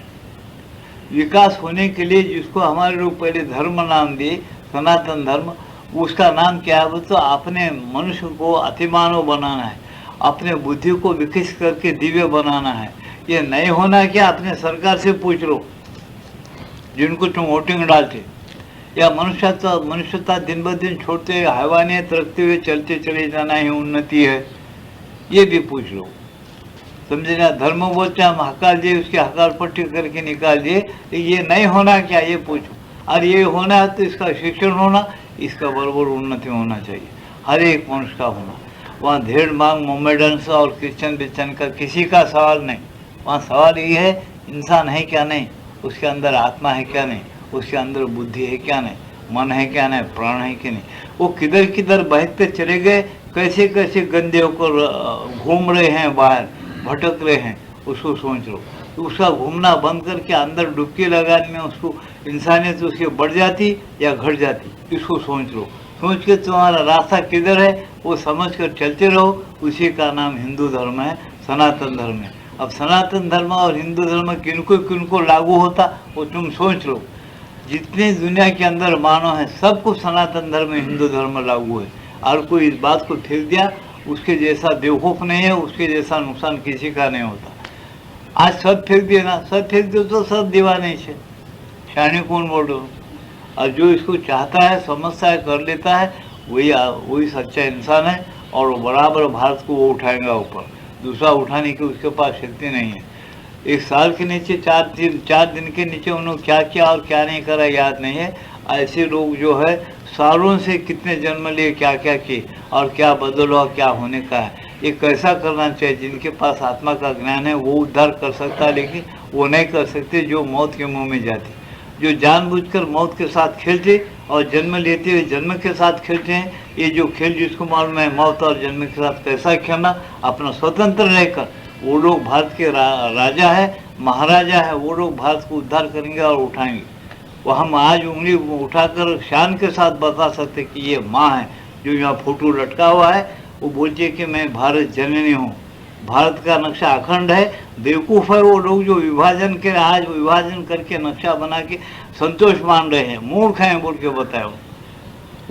विकास होने के लिए जिसको हमारे लोग पहले धर्म नाम दिए, सनातन धर्म, उसका नाम क्या है? वो तो अपने मनुष्य को अतिमानव बनाना है, अपने बुद्धि को विकसित करके दिव्य बनाना है। ये नहीं होना क्या? अपने सरकार से पूछ लो जिनको तुम वोटिंग डालते, या मनुष्यता दिन ब दिन छोड़ते हुए हैवानियत रखते हुए चलते चले जाना ही उन्नति है, ये भी पूछ लो। समझे ना? धर्म बोलते हम हकाल दिए, उसकी हकाल पट्टी करके निकाल दिए, ये नहीं होना क्या ये पूछो। और ये होना है तो इसका शिक्षण होना, इसका बराबर उन्नति होना चाहिए, हर एक मनुष्य का होना। वहाँ धेड़ मांग मोमेडन्स और क्रिश्चन बिश्चन का किसी का सवाल नहीं। वहाँ सवाल ये है इंसान है क्या नहीं, उसके अंदर आत्मा है क्या नहीं, उसके अंदर बुद्धि है क्या नहीं, मन है क्या नहीं, प्राण है कि नहीं। वो किधर किधर बहते चले गए, कैसे कैसे गंदे होकर घूम रहे हैं, बाहर भटक रहे हैं, उसको सोच लो। तो उसका घूमना बंद करके अंदर डुबकी लगाने में उसको इंसानियत उसकी बढ़ जाती या घट जाती, इसको सोच लो। सोच के तुम्हारा रास्ता किधर है वो समझ कर चलते रहो। उसी का नाम हिंदू धर्म है, सनातन धर्म है। अब सनातन धर्म और हिंदू धर्म किनको लागू होता वो तुम सोच लो। जितने दुनिया के अंदर मानव है सबको सनातन धर्म हिंदू धर्म लागू है। और कोई इस बात को फेंक दिया, उसके जैसा बेवकूफ़ नहीं है, उसके जैसा नुकसान किसी का नहीं होता। आज सब फेंक दिए ना, सब फेंक दो तो सब दीवाने छे, शानी कौन बोल रहे हो। और जो इसको चाहता है, समझता है, कर लेता है, वही सच्चा इंसान है। और वो बराबर भारत को वो उठाएगा ऊपर, दूसरा उठाने की उसके पास शक्ति नहीं है। एक साल के नीचे 4 दिन के नीचे उन्होंने क्या किया और क्या नहीं करा याद नहीं है। ऐसे लोग जो है सालों से कितने जन्म लिए, क्या क्या किए और क्या बदल और क्या होने का है। ये कैसा करना चाहिए? जिनके पास आत्मा का ज्ञान है वो उद्धार कर सकता है, लेकिन वो नहीं कर सकते जो मौत के मुंह में जाते, जो जानबूझकर मौत के साथ खेलते और जन्म लेते हुए जन्म के साथ खेलते हैं। ये जो खेल जिसको मालूम है मौत और जन्म के साथ कैसा खेलना, अपना स्वतंत्र रहकर, वो लोग भारत के राजा है, महाराजा है। वो लोग भारत को उद्धार करेंगे और उठाएंगे। वो हम आज उंगली उठाकर शान के साथ बता सकते कि ये माँ है जो यहाँ फोटो लटका हुआ है। वो बोलती है कि मैं भारत जननी हूँ, भारत का नक्शा अखंड है। बेवकूफ़ है वो लोग जो विभाजन के आज विभाजन करके नक्शा बना के संतोष मान रहे हैं, मूर्ख हैं बोल के बताए।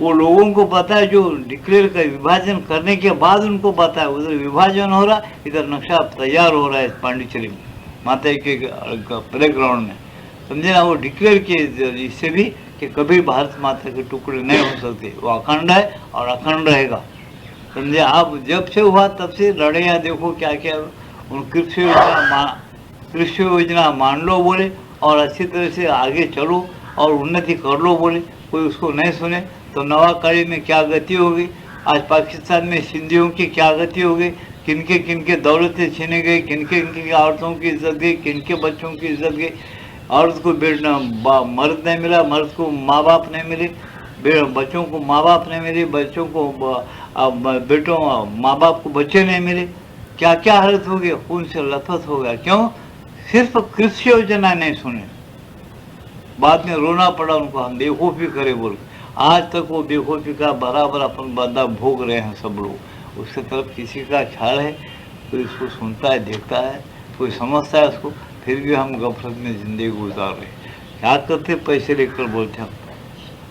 वो लोगों को पता है जो डिक्लेयर कर विभाजन करने के बाद उनको पता है उधर विभाजन हो रहा, इधर नक्शा तैयार हो रहा है पांडिचेरी में, माता के प्ले ग्राउंड में। समझे ना? वो डिक्लेयर किए इससे भी कि कभी भारत माता के टुकड़े नहीं हो सकते, वो अखंड है और अखंड रहेगा। समझे? आप जब से हुआ तब से लड़ाइयाँ देखो क्या क्या। उन कृषि योजना मान लो बोले और अच्छी तरह से आगे चलो और उन्नति कर लो बोले, कोई उसको नहीं सुने तो नवाकाली में क्या गति होगी। आज पाकिस्तान में सिंधियों की क्या गति हो गई, किनके दौलतें छीने गई, किनके औरतों की इज्जत गई, किनके बच्चों की इज्जत गई। औरत को मर्द नहीं मिला, मर्द को माँ बाप नहीं मिले, बच्चों को माँ बाप नहीं मिले, बच्चों को बेटों माँ बाप को बच्चे नहीं मिले। क्या क्या हालत हो गई, खून से लथपथ हो गया। क्यों? सिर्फ कृषि योजना नहीं सुने, बाद में रोना पड़ा उनको, हम बेवकूफ़ी करे बोल। आज तक वो बेवकूफ़ी का बराबर अपन बंदा भोग रहे हैं सब लोग। उसके तरफ किसी का ख्याल है? कोई इसको सुनता है, देखता है, कोई समझता है उसको? फिर भी हम गफलत में ज़िंदगी गुजार रहे। क्या करते? पैसे लेकर बोलते हम,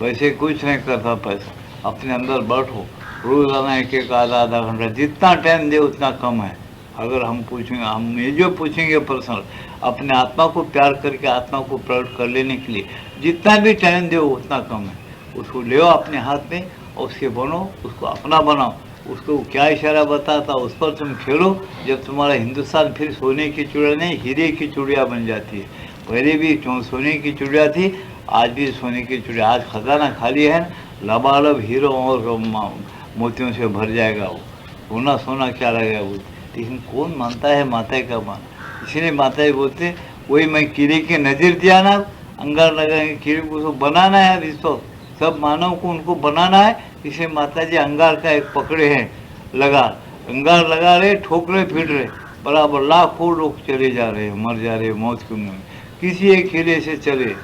वैसे कुछ नहीं करता पैसा। अपने अंदर बैठो, रोज़ाना एक आधा घंटा, जितना टाइम दे उतना कम है। अगर हम पूछेंगे, हम ये जो पूछेंगे पर्सनल, अपने आत्मा को प्यार करके आत्मा को प्रकट कर लेने के लिए जितना भी टाइम दे उतना कम है। उसको ले अपने हाथ में और उसके बनो, उसको अपना बनाओ, उसको क्या इशारा बताता उस पर तुम खेलो। जब तुम्हारा हिंदुस्तान फिर सोने की चिड़िया नहीं हीरे की चिड़िया बन जाती है। पहले भी सोने की चिड़िया थी, आज भी सोने की चिड़िया। आज खजाना खाली है, लबालब हीरो और मोतियों से भर जाएगा वो। सोना सोना क्या लगेगा वो, लेकिन कौन मानता है माता का मान। इसलिए माता बोलते वही मैं कीड़े के नज़र दिया ना, अंगार लगाएंगे कीड़े को, उसको बनाना है। अभी तो सब मानव को उनको बनाना है। इसे माता जी अंगार का एक पकड़े हैं लगा, अंगार लगा रहे, ठोक रहे, फिर रहे, बराबर लाखों लोग चले जा रहे हैं, मर जा रहे हैं मौत के मुंह में। किसी एक हीरे से चले,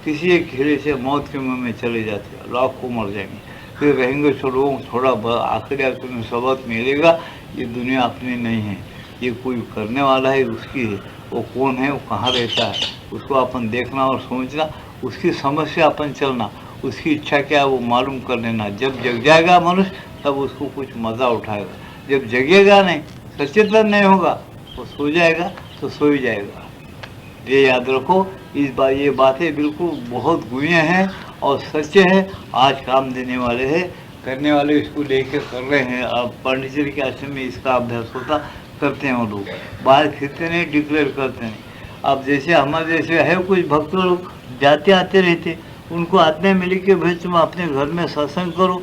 किसी एक हीरे से मौत के मुंह में चले जाते हैं, लाखों मर जाएंगे, फिर रहेंगे सो लोग। थोड़ा आखिरी आखिर में सबक मिलेगा, ये दुनिया अपनी नहीं है, ये कोई करने वाला है, उसकी है। वो कौन है, वो कहाँ रहता है, उसको अपन देखना और सोचना, उसकी समझ से अपन चलना, उसकी इच्छा क्या है वो मालूम कर लेना। जब जग जाएगा मनुष्य तब उसको कुछ मज़ा उठाएगा, जब जगेगा नहीं, सचेतन नहीं होगा, वो सो जाएगा तो सो ही जाएगा। ये याद रखो, इस बार ये बातें बिल्कुल बहुत गुए हैं और सच्चे हैं, आज काम देने वाले हैं, करने वाले इसको लेकर कर रहे हैं। अब पांडिचेरी के आश्रम में इसका अभ्यास होता, करते हैं वो लोग, बाहर फिरते नहीं, डिक्लेयर करते नहीं। अब जैसे हमारे जैसे है कुछ भक्त लोग जाते आते रहते, उनको आज्ञा मिली कि भाई तुम अपने घर में सत्संग करो,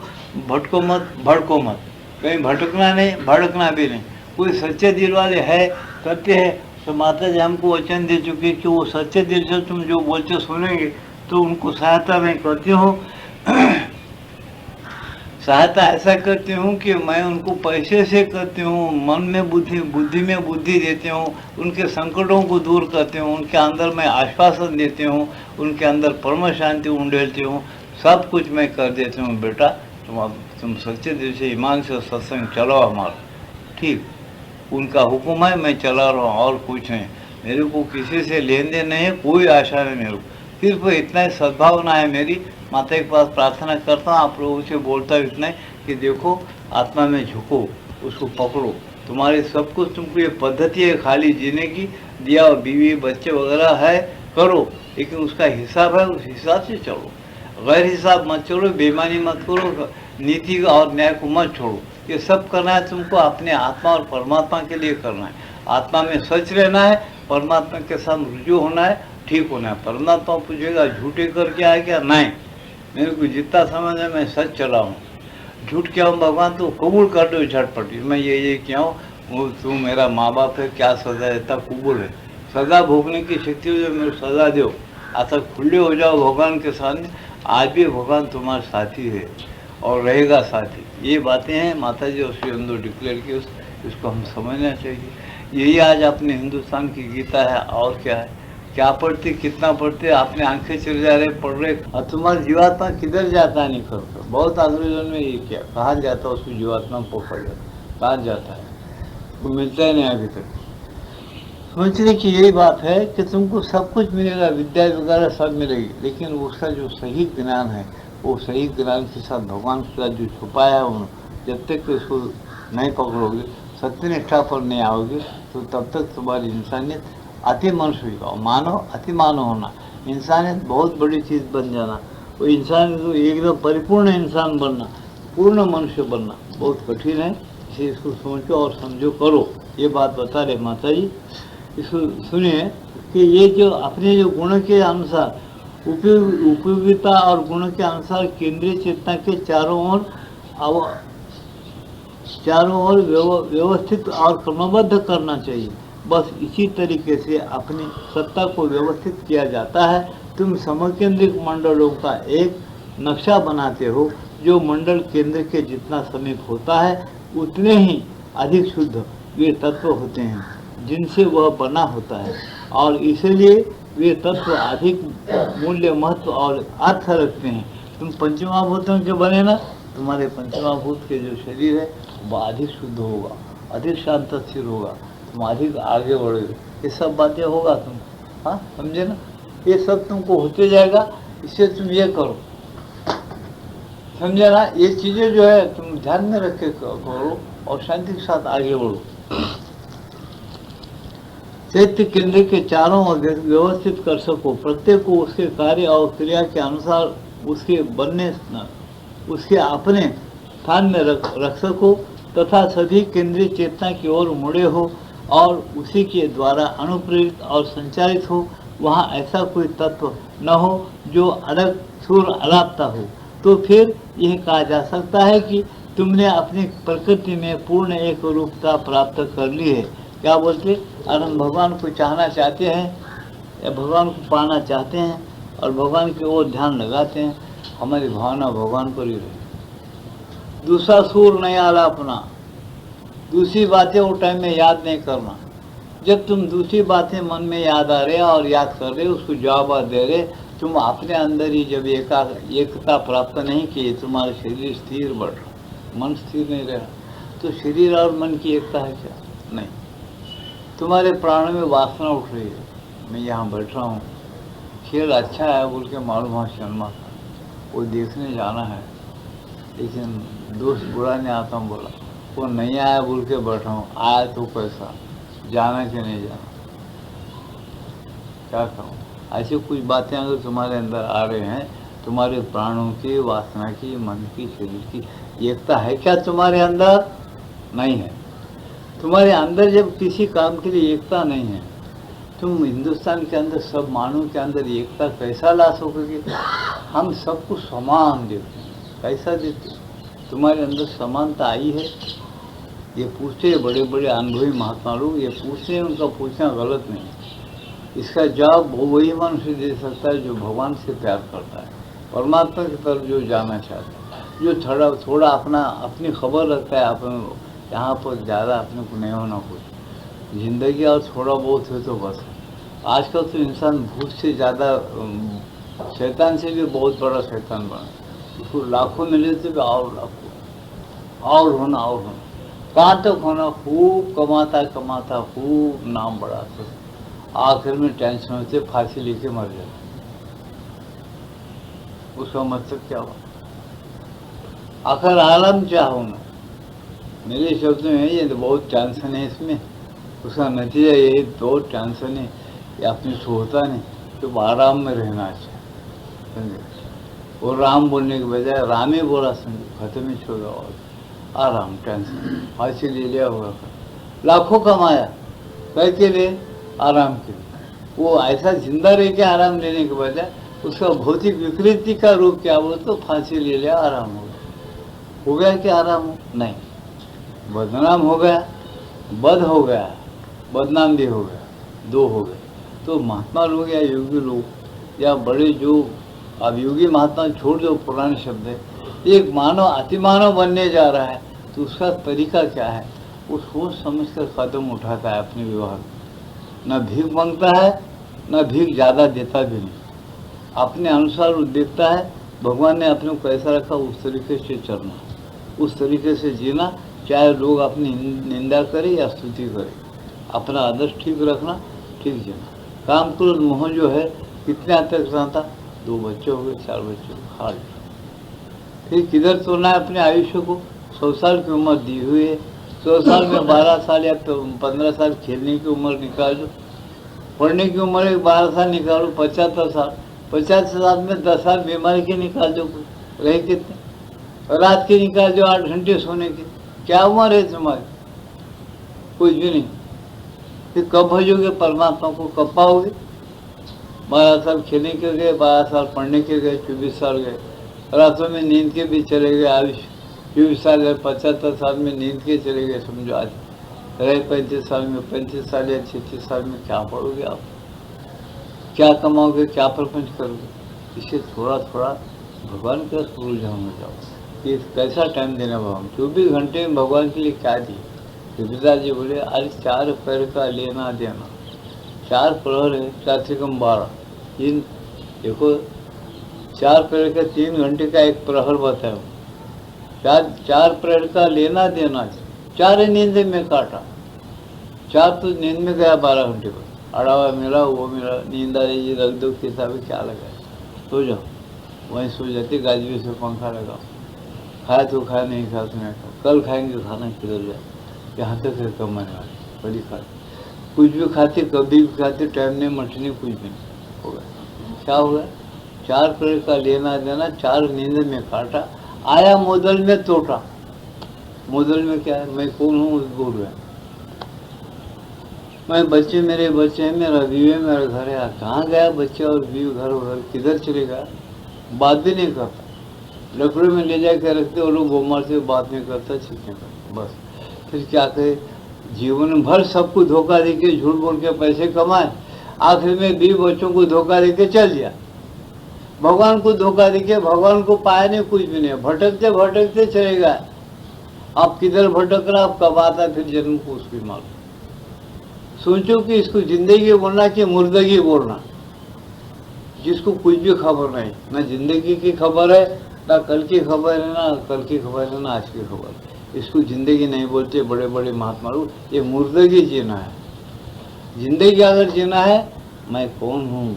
भटको मत, भड़को मत, कहीं भटकना नहीं, भड़कना भी नहीं। कोई सच्चे दिल वाले है, करते हैं, तो माता जी हमको वचन दे चुकी कि वो सच्चे दिल से तुम जो बोलते सुनेंगे तो उनको सहायता मैं करती हूँ। सहायता ऐसा करती हूँ कि मैं उनको पैसे से करती हूँ, मन में बुद्धि, बुद्धि में बुद्धि देती हूँ, उनके संकटों को दूर करती हूँ, उनके अंदर मैं आश्वासन देती हूँ, उनके अंदर परम शांति उंडेलती हूँ, सब कुछ मैं कर देती हूँ। बेटा तुम सच्चे दिल से ईमान से सत्संग चलो हमारा, ठीक, उनका हुक्म है, मैं चला रहा हूँ, और कुछ नहीं। मेरे को किसी से लेन देन नहीं है, कोई आशा नहीं मेरे को, सिर्फ इतना ही सद्भावना है मेरी। माता के पास प्रार्थना करता हूँ, आप लोगों से बोलता हूँ इतना कि देखो आत्मा में झुको, उसको पकड़ो, तुम्हारे सब कुछ तुमको ये पद्धति है खाली जीने की, दिया बीवी बच्चे वगैरह है, करो, लेकिन उसका हिसाब है, उस हिसाब से चलो, गैर हिसाब मत चलो, बेईमानी मत करो, नीति और न्याय को मत छोड़ो। ये सब करना है तुमको अपने आत्मा और परमात्मा के लिए करना है। आत्मा में सच रहना है, परमात्मा के साथ रुजू होना है, ठीक होना है। परमात्मा पूछेगा झूठे करके आए क्या, नहीं, मेरे को जितना समझ है मैं सच चला हूँ, झूठ क्या हूँ भगवान, तो कबूल कर दो झटपट, मैं ये क्या हूँ, वो तू मेरा माँ बाप है, क्या सजा देता, कबूल है, सजा भोगने की शक्ति हो जो मेरे सजा दो, आता खुले हो जाओ भगवान के सामने। आज भी भगवान तुम्हारा साथी है और रहेगा साथी। ये बातें हैं माता जी और श्री अंदर डिक्लेयर की, इसको हम समझना चाहिए। यही आज अपने हिंदुस्तान की गीता है, और क्या है, क्या पढ़ते, कितना पढ़ते, अपने आंखें चले जा रहे, पढ़ रहे, और तुम्हारा जीवात्मा किधर जाता नहीं करता। बहुत आंदोलन में ये क्या, कहाँ जाता है, उसको जीवात्मा पकड़ जाता, कहाँ जाता है, वो मिलता ही नहीं अभी तक। सोचने की यही बात है कि तुमको सब कुछ मिलेगा, विद्या वगैरह सब मिलेगी, लेकिन उसका जो सही ज्ञान है, वो सही ज्ञान के साथ भगवान के साथ जो छुपाया है उन्होंने, जब तक कि उसको नहीं पकड़ोगे, सत्यनिष्ठा पर नहीं आओगे, तो तब तक तुम्हारी इंसानियत अति मनुष्य होगा। मानव अति मानव होना, इंसानियत बहुत बड़ी चीज़ बन जाना, वो इंसान को एकदम परिपूर्ण इंसान बनना, पूर्ण मनुष्य बनना बहुत कठिन है। इसे इसको सोचो और समझो, करो। ये बात बता रहे माता जी, इसको सुनिए कि ये जो अपने जो गुण के अनुसार उपयोगिता और गुण के अनुसार केंद्रीय चेतना के चारों ओर व्यवस्थित और क्रमबद्ध करना चाहिए। बस इसी तरीके से अपनी सत्ता को व्यवस्थित किया जाता है। तुम समकेंद्रिक मंडलों का एक नक्शा बनाते हो, जो मंडल केंद्र के जितना समीप होता है उतने ही अधिक शुद्ध वे तत्व होते हैं जिनसे वह बना होता है, और इसलिए वे तत्व अधिक मूल्य, महत्व और अर्थ रखते हैं। तुम पंचमहाभूतों के बने ना, तुम्हारे पंचमहाभूत के जो शरीर है वह अधिक शुद्ध होगा, अधिक शांत स्थिर होगा, तुम अधिक आगे बढ़ोगे। ये सब बातें होगा तुम, हाँ समझे ना, ये सब तुमको होते जाएगा। इससे तुम ये करो, समझे ना, ये चीज़ें जो है तुम ध्यान में रख के करो और शांति के साथ आगे बढ़ो। चैत्य केंद्र के चारों ओर व्यवस्थित कर सको, प्रत्येक को उसके कार्य और क्रिया के अनुसार उसके बनने उसके अपने स्थान में रख सको तथा सभी केंद्रीय चेतना की ओर मुड़े हो और उसी के द्वारा अनुप्रेरित और संचालित हो। वहाँ ऐसा कोई तत्व न हो जो अलग सुर अलापता हो। तो फिर यह कहा जा सकता है कि तुमने अपनी प्रकृति में पूर्ण एक रूपता प्राप्त कर ली है। क्या बोलते? और हम भगवान को चाहना चाहते हैं या भगवान को पाना चाहते हैं और भगवान की ओर ध्यान लगाते हैं, हमारी भावना भगवान पर ही रहे। दूसरा सुर नहीं आलापना, दूसरी बातें वो टाइम में याद नहीं करना। जब तुम दूसरी बातें मन में याद आ रहे और याद कर रहे, उसको जवाब दे रहे, तुम अपने अंदर ही जब एकता प्राप्त नहीं की, तुम्हारा शरीर स्थिर बढ़ रहा, मन स्थिर नहीं रहा, तो शरीर और मन की एकता है क्या? नहीं। तुम्हारे प्राणों में वासना उठ रही है, मैं यहाँ बैठ रहा हूँ, खेल अच्छा है बोल के मालूम है शर्मा का, वो देखने जाना है, लेकिन दोस्त बुरा नहीं आता हूँ बोला, वो नहीं आया बोल के बैठा हूँ, आया तो कैसा, जाना कि नहीं जाना, क्या कहूँ? ऐसी कुछ बातें अगर तुम्हारे अंदर आ रहे हैं, तुम्हारे प्राणों की, वासना की, मन की, शरीर की एकता है क्या तुम्हारे अंदर? नहीं है। तुम्हारे अंदर जब किसी काम के लिए एकता नहीं है, तुम हिंदुस्तान के अंदर सब मानव के अंदर एकता कैसा ला सकोगे? हम सबको समान देखते हैं, कैसा देखते? तुम्हारे अंदर समानता आई है? ये पूछते बड़े बड़े अनुभवी महात्मा लोग, ये पूछते हैं, उनका पूछना गलत नहीं। इसका जवाब वही मनुष्य दे सकता है जो भगवान से प्यार करता है, परमात्मा की तरफ जो जाना चाहता है, जो थोड़ा अपनी खबर रखता है, अपने यहाँ पर ज़्यादा अपने को नहीं होना कुछ, जिंदगी और थोड़ा बहुत है तो बस। आजकल तो इंसान भूत से ज़्यादा, शैतान से भी बहुत बड़ा शैतान बना, उसको लाखों मिले तो भी और लाखों और होना, कहाँ तक होना, खूब कमाता कमाता खूब नाम बढ़ाता, आखिर में टेंशन होते फांसी लेके मर जाता। उसका मतलब क्या हुआ? आखिर आलम क्या होना? मेरे शब्द में ये तो बहुत टेंशन है इसमें, उसका नतीजा यही, बहुत टेंशन है, ये अपनी सोचता नहीं तो आराम में रहना चाहिए, समझे? वो राम बोलने के बजाय राम ही बोला, समझे, खत्म ही छोड़ा, और आराम, टेंशन, फांसी ले लिया हुआ, लाखों कमाया, कैसे लिए? आराम के लिए। वो ऐसा जिंदा रह के आराम लेने के बजाय उसका भौतिक विकृति का रूप क्या बोले तो फांसी ले लिया, आराम हो गया कि आराम हो? नहीं, बदनाम हो गया, बद हो गया, बदनाम भी हो गया, दो हो गए। तो महात्मा लोग या योगी लोग या बड़े जो, अब योगी महात्मा छोड़ दो, पुराने शब्द है, एक मानव अतिमानव बनने जा रहा है, तो उसका तरीका क्या है? वो सोच समझ कर कदम उठाता है अपने व्यवहार में, न भीख मांगता है, न भीख ज़्यादा देता भी नहीं, अपने अनुसार वो देखता है भगवान ने अपने को कैसा रखा, उस तरीके से चलना, उस तरीके से जीना, चाहे लोग अपनी निंदा करें या स्तुति करें, अपना आदर्श ठीक रखना, ठीक जीना। काम क्रोध मोह जो है कितने हद तक रहता? 2 बच्चे हो गए, 4 बच्चे हो, हाल फिर किधर तोड़ना है अपने आयुष्य को? 100 साल की उम्र दी हुई है, 100 साल में 12 साल या 15 साल खेलने की उम्र निकालो, पढ़ने की उम्र है 12 साल निकालो, 75 साल, 50 साल में 10 साल बीमारी के निकाल दो, रहे कितने? रात के निकाल दो 8 घंटे सोने के, क्या उम्र है तुम्हारी? कुछ भी नहीं। फिर कब भजोगे परमात्मा को, कब पाओगे? 12 साल खेलने के गए, 12 साल पढ़ने के गए, 24 साल गए, रातों में नींद के भी चले गए, आयुष 24 साल है, 75 साल में नींद के चले गए, समझो आज रहे 35 साल में, 35 साल या 36 साल में क्या पढ़ोगे आप? क्या कमाओगे, क्या प्रपंच करोगे? इसे थोड़ा थोड़ा भगवान के उलझाओ में जाओ कि कैसा टाइम देना भगवान, 24 घंटे में भगवान के लिए क्या दिए? पिताजी बोले अरे 4 पैर का लेना देना, 4 प्रहर है, 4 से कम 12, 3 देखो 4 पैर का 3 घंटे का एक प्रहर बताओ, 4 पैर का लेना देना, 4 नींद में काटा, 4 तो नींद में गया 12 घंटे पर, अड़ावा मिला, वो मिला, नींद आ रही, रख दो किताबें, क्या लगा, सो जाओ, वहीं सो जाते, गाजवे से पंखा लगाओ, खाया तो खाया, नहीं खाया तो नहीं खाया, कल खाएंगे, खाना किधर जाए, यहाँ तक है कमाने वाले, बड़ी खाते, कुछ भी खाते, कभी भी खाते, टाइम नहीं, मटनी, कुछ भी नहीं, हो गया, क्या हो गया? 4 पैर का लेना देना, 4 नींद में काटा, आया मोदल में तोटा। मोदल में क्या है, मैं कौन हूँ बोल रहे हैं, मैं बच्चे मेरे बच्चे हैं, मेरा बीवी मेरा घर है। कहाँ गया बच्चे और बीवी, घर किधर चले गया, बात भी नहीं करता। लकड़े में ले जाकर रखते और लोग गोमार से बात नहीं करता, चीखें करता, बस। फिर क्या करे, जीवन भर सबको धोखा देके झूठ बोल के पैसे कमाए, आखिर में बीवी बच्चों को धोखा देके चल दिया, भगवान को धोखा देके भगवान को पाया नहीं, कुछ भी नहीं, भटकते भटकते चले गए। आप किधर भटक रहा, आप कब आता फिर जन्म को उसकी मालूम। सोचो कि इसको जिंदगी बोलना कि मुर्दगी बोलना, जिसको कुछ भी खबर नहीं, ना जिंदगी की खबर है, ना कल की खबर है, ना कल की खबर है, ना आज की खबर। इसको जिंदगी नहीं बोलते बड़े बड़े महात्मा लोग, ये मुर्दगी जीना है। जिंदगी अगर जीना है, मैं कौन हूँ,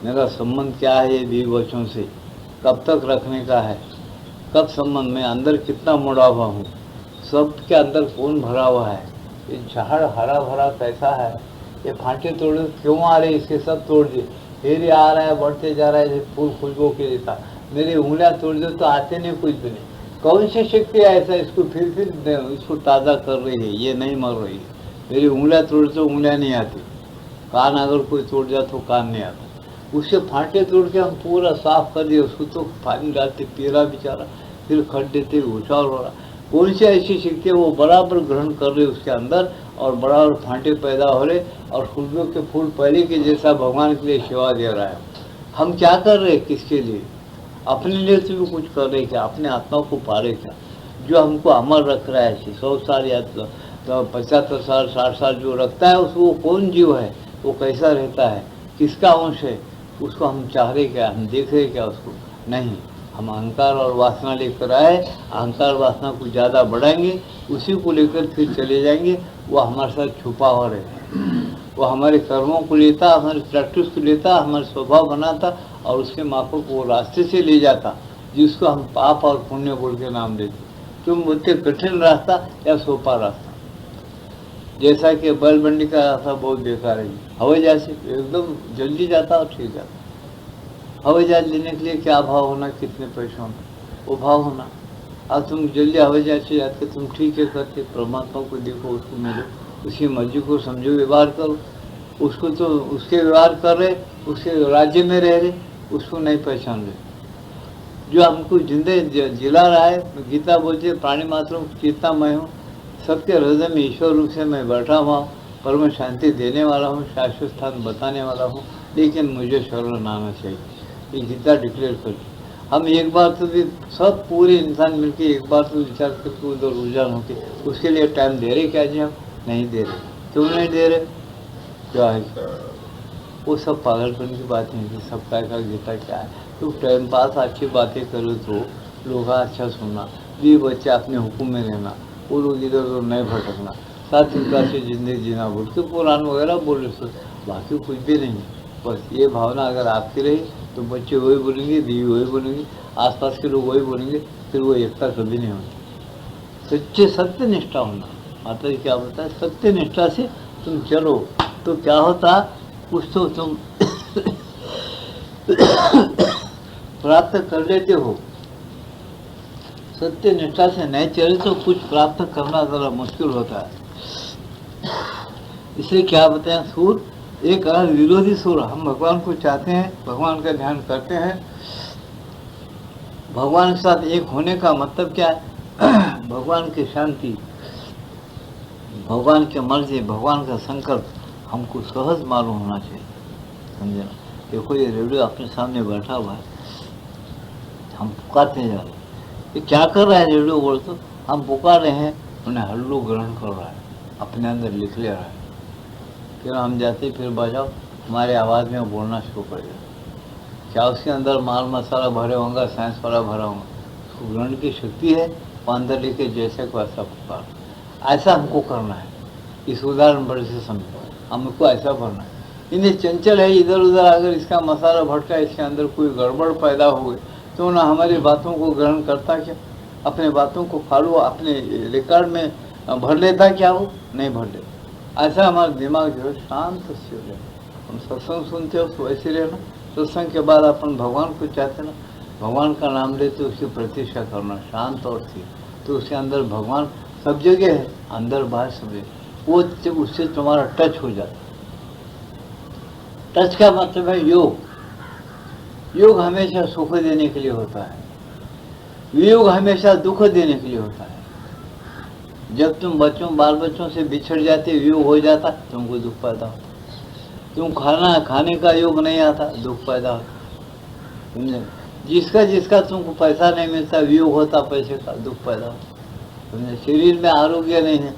मेरा संबंध क्या है ये बीवी बच्चों से, कब तक रखने का है, कब संबंध में अंदर कितना मुड़ा हुआ हूँ, सब के अंदर कौन भरा हुआ है, ये झाड़ हरा भरा कैसा है, ये फांटे तोड़े क्यों आ रहे, इसके सब तोड़ दिए, फिर ये आ रहा है बढ़ते जा रहा है, फूल खुशबू के देता, मेरी उंगलियां तोड़ दो तो आते नहीं, कुछ भी नहीं। कौन सी शक्ति है ऐसा इसको फिर इसको ताज़ा कर रही है, ये नहीं मर रही है। मेरी उंगलियां तोड़ तो उंगलियां नहीं आती, कान अगर कोई तोड़ जाए तो कान नहीं आता, उसके फांटे तोड़ के हम पूरा साफ कर दिए, उसको तो पानी डालते, पीला बेचारा, फिर खट देते, ऊँचा हो रहा। कौन सी ऐसी शक्ति है, वो बराबर ग्रहण कर रहे उसके अंदर, और बराबर फांटे पैदा हो रहे, और खुशबू के फूल पहले के जैसा भगवान के लिए सेवा दे रहा है। हम क्या कर रहे हैं, किसके लिए, अपने लिए तो भी कुछ कर रहे क्या, अपने आत्मा को पा रहे क्या, जो हमको अमर रख रहा है 100 साल या तो 75 साल 60 साल जो रखता है, उसको कौन जीव है, वो कैसा रहता है, किसका अंश है, उसको हम चाह रहे क्या, हम देख रहे क्या उसको, नहीं। हम अहंकार और वासना लेकर आए, अहंकार वासना को ज़्यादा बढ़ाएंगे, उसी को लेकर फिर चले जाएंगे, वो हमारे साथ छुपा हुआ रहता, वो हमारे कर्मों को लेता, हमारे प्रैक्टिस को लेता, हमारे स्वभाव बनाता, और उसके माफक वो रास्ते से ले जाता जिसको हम पाप और पुण्य बोल के नाम देते। तुम बोलते कठिन रास्ता या सोपा रास्ता, जैसा कि बैलबंडी का रास्ता बहुत बेकार है, हवाई जहाज से एकदम जल्दी जाता और ठीक जाता। हवाई जहाज लेने के लिए क्या भाव होना, कितने पैसे होना, वो भाव होना। अब तुम जल्दी हवाई जहाज से जाते, तुम ठीक है करते, परमात्मा को देखो, उसको मिलो, उसकी मर्जी को समझो, व्यवहार करो, उसको तो उसके व्यवहार कर रहे, उसके राज्य में रह रहे, उसको नहीं पहचान रहे। जो हमको जिंदे जिला रहा है, गीता बोलती है प्राणी मात्र चेतना मैं हूँ, सबके हृदय में ईश्वर रूप से मैं बैठा हुआ हूँ, परम शांति देने वाला हूँ, शाश्वत स्थान बताने वाला हूँ, लेकिन मुझे शरण आना चाहिए, ये गीता डिक्लेयर करती। हम एक बार तो भी सब पूरे इंसान मिलके एक बार तो विचार करके उधर रुझान होते, उसके लिए टाइम दे रहे क्या जी, हम नहीं दे रहे। क्यों नहीं दे रहे, क्या है, वो सब पागलपन की बात नहीं थी, सब का गीता क्या है, तो टाइम पास अच्छी बातें करो तो लोग अच्छा सुनना, भी बच्चे अपने हुक्म में रहना, वो लोग इधर उधर नहीं भटकना, साथ प्रकार से जिंदगी जीना बोल के कुरान वगैरह बोल रहे, बाकी कुछ भी नहीं। बस ये भावना अगर आपकी रही तो बच्चे वही बोलेंगे, बीवी वही बोलेंगे, आसपास के लोग वही बोलेंगे, फिर वो एकता कभी नहीं होती। सच्चे सत्य निष्ठा होना, माता जी क्या बताए, सत्य निष्ठा से तुम चलो तो क्या होता, कुछ तो तुम प्राप्त कर लेते हो। सत्य निष्ठा से नहीं चले तो कुछ प्राप्त करना जरा मुश्किल होता है। इसलिए क्या बताएं, सूर एक अलग विरोधी सूर, हम भगवान को चाहते हैं, भगवान का ध्यान करते हैं, भगवान के साथ एक होने का मतलब क्या है, भगवान की शांति, भगवान की मर्जी, भगवान का संकल्प हमको सहज मालूम होना चाहिए, समझे ना। देखो ये रेडियो अपने सामने बैठा हुआ है, हम पुकारते जा रहे हैं, ये क्या कर रहा है रेडियो बोल, तो हम पुकार रहे हैं, उन्हें हल्लू ग्रहण कर रहा है, अपने अंदर लिख ले रहा है, फिर हम जाते फिर बजाओ, हमारे आवाज़ में बोलना शुरू करेगा। क्या उसके अंदर माल मसाला भरे होंगे, साइंस वाला भरा होगा, उसको ग्रहण की शक्ति है, वो अंदर लेके जैसे को ऐसा पुकार, ऐसा हमको करना है। इस उदाहरण बड़े से समझो, हमको ऐसा करना है। इन्हें चंचल है, इधर उधर अगर इसका मसाला भटका, इसके अंदर कोई गड़बड़ पैदा हुए तो ना हमारी बातों को ग्रहण करता क्या, अपने बातों को फॉलो अपने रिकॉर्ड में भर लेता क्या, वो नहीं भर लेता। ऐसा हमारा दिमाग जो है शांत से हो जाए। हम सत्संग सुनते हो तो वैसे रहना, सत्संग के बाद अपन भगवान को चाहते ना, भगवान का नाम लेते उसकी प्रतीक्षा करना शांत और स्थिर, तो उसके अंदर भगवान सब जगह है, अंदर बाहर सब जगह, वो उससे तुम्हारा टच हो जाता। टच का मतलब है योग। योग हमेशा सुख देने के लिए होता है, वियोग हमेशा दुख देने के लिए होता है। जब तुम बाल बच्चों से बिछड़ जाते, वियोग हो जाता, तुमको दुख पैदा होता। तुम खाने का योग नहीं आता, दुख पैदा होता। समझे? जिसका तुमको पैसा नहीं मिलता, वियोग होता पैसे का, दुख पैदा होता। समझे? शरीर में आरोग्य नहीं है,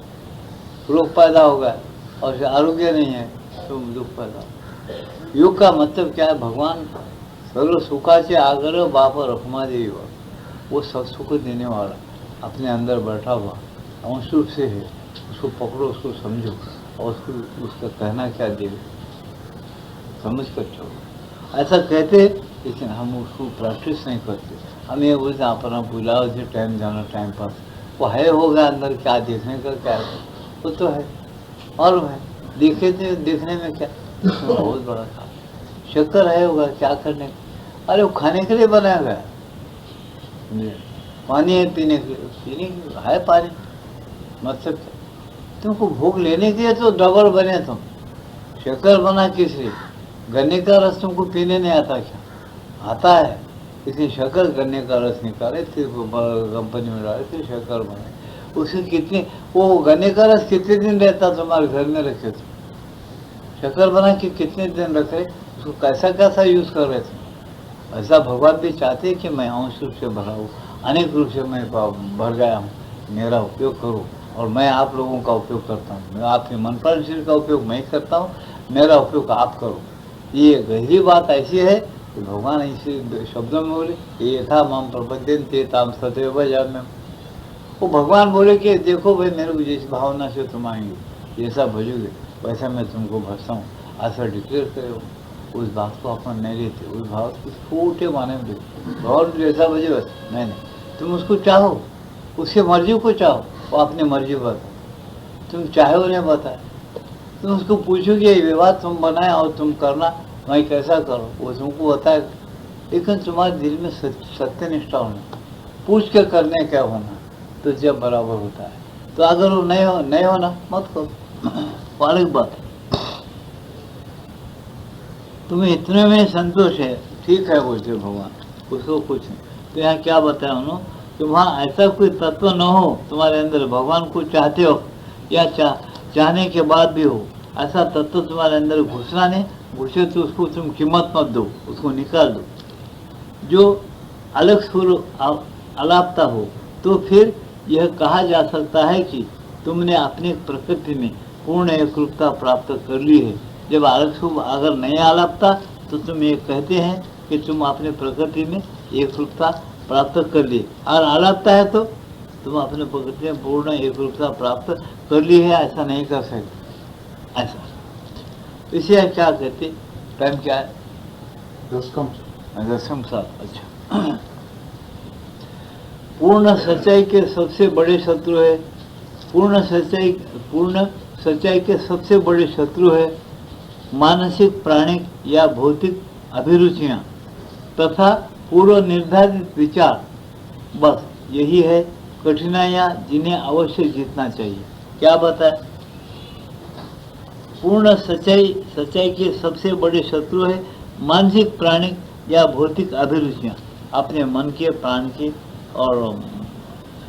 रोग पैदा होगा, और आरोग्य नहीं है तो दुख पैदा होगा। योग का मतलब क्या है? भगवान सर्व सुखाचे आग्रह बाप रखमा देवी, वो सब सुख देने वाला अपने अंदर बैठा हुआ अंश रूप से है। उसको पकड़ो, उसको समझो, और उसका कहना क्या देवे समझ कर चलो। ऐसा कहते, लेकिन हम उसको प्रैक्टिस नहीं करते। हम ये बोलते अपना बुलाओ से टाइम जाना, टाइम पास, वो है होगा अंदर, क्या देखने का क्या है, वो तो है। और है देखने में क्या, बहुत बड़ा काम, शक्कर है होगा, क्या करने, अरे वो खाने के लिए बनाया गया, पानी है पीने के लिए है पानी, मतलब क्या? तुमको भूख लेने के लिए तो डबल बने तुम, शक्कर बना किस लिए? गन्ने का रस तुमको पीने नहीं आता क्या? आता है, इसलिए शक्कर गन्ने का रस निकाले थे, कंपनी में डाले थे, शक्कर बने। उसके कितने, वो गन्ने का रस कितने दिन रहता तुम्हारे घर में रखे थे? शक्कर बना के कितने दिन रखे, उसको कैसा कैसा यूज कर रहे थे? ऐसा भगवान भी चाहते कि मैं अंश रूप से भरा हूँ, अनेक रूप से मैं भर गया हूँ, मेरा उपयोग करो, और मैं आप लोगों का उपयोग करता हूँ। मैं आपके मन प्राण शरीर का उपयोग मैं करता हूँ, मेरा उपयोग आप करो। ये गहरी बात ऐसी है कि भगवान ऐसे शब्दों में बोले, ये था माम प्रपद्यन्ते ताम सदैव भजाम्यहम्। वो भगवान बोले कि देखो भाई, मेरे को जिस भावना से तुम आएंगे, जैसा भजोगे वैसा मैं तुमको भजता हूँ, ऐसा डिक्लेयर करे हो। उस बात को अपन नहीं लेते, उस भाव को छोटे माने में देखते, भगवान जैसा भजे बस, नहीं, तुम उसको चाहो, उसके मर्जी को चाहो, वो अपनी मर्जी बताओ, तुम चाहे उन्हें बताए। तुम उसको पूछोगे ये विवाद तुम बनाए और तुम करना, मैं कैसा करूँ, वो तुमको बताए। लेकिन तुम्हारे दिल में सत्य निष्ठा होना, पूछ के करने क्या होना, तो जब बराबर होता है। तो अगर वो नहीं होना, मत करो, अलग बात है। तुम्हें इतने में संतोष है, ठीक है बोलते भगवान, उसको कुछ नहीं। तो यहाँ क्या बताया उन्होंने, तुम्हारा ऐसा कोई तत्व न हो तुम्हारे अंदर, भगवान को चाहते हो या चाहने के बाद भी हो, ऐसा तत्व तुम्हारे अंदर घुसना नहीं, घुसे तो उसको तुम कीमत मत दो, उसको निकाल दो। जो अलग सुर अलापता हो, तो फिर यह कहा जा सकता है कि तुमने अपनी प्रकृति में पूर्ण एकरूपता प्राप्त कर ली है। जब अलग सुर अगर नहीं आलापता, तो तुम ये कहते हैं कि तुम अपने प्रकृति में एकरूपता प्राप्त कर ली, और आलापता है तो तुम अपने प्रकृति में पूर्ण एकरूपता प्राप्त कर ली है, ऐसा नहीं कर सकते। ऐसा इसे क्या कहते, टाइम क्या है? 10 साल। अच्छा, पूर्ण सच्चाई के सबसे बड़े शत्रु है, पूर्ण सच्चाई के सबसे बड़े शत्रु है मानसिक, प्राणिक या भौतिक अभिरुचियां तथा पूर्व निर्धारित विचार। बस यही है कठिनाइयां जिन्हें अवश्य जीतना चाहिए। क्या बताए? पूर्ण सच्चाई के सबसे बड़े शत्रु है मानसिक, प्राणिक या भौतिक अभिरुचियां, अपने मन के, प्राण के और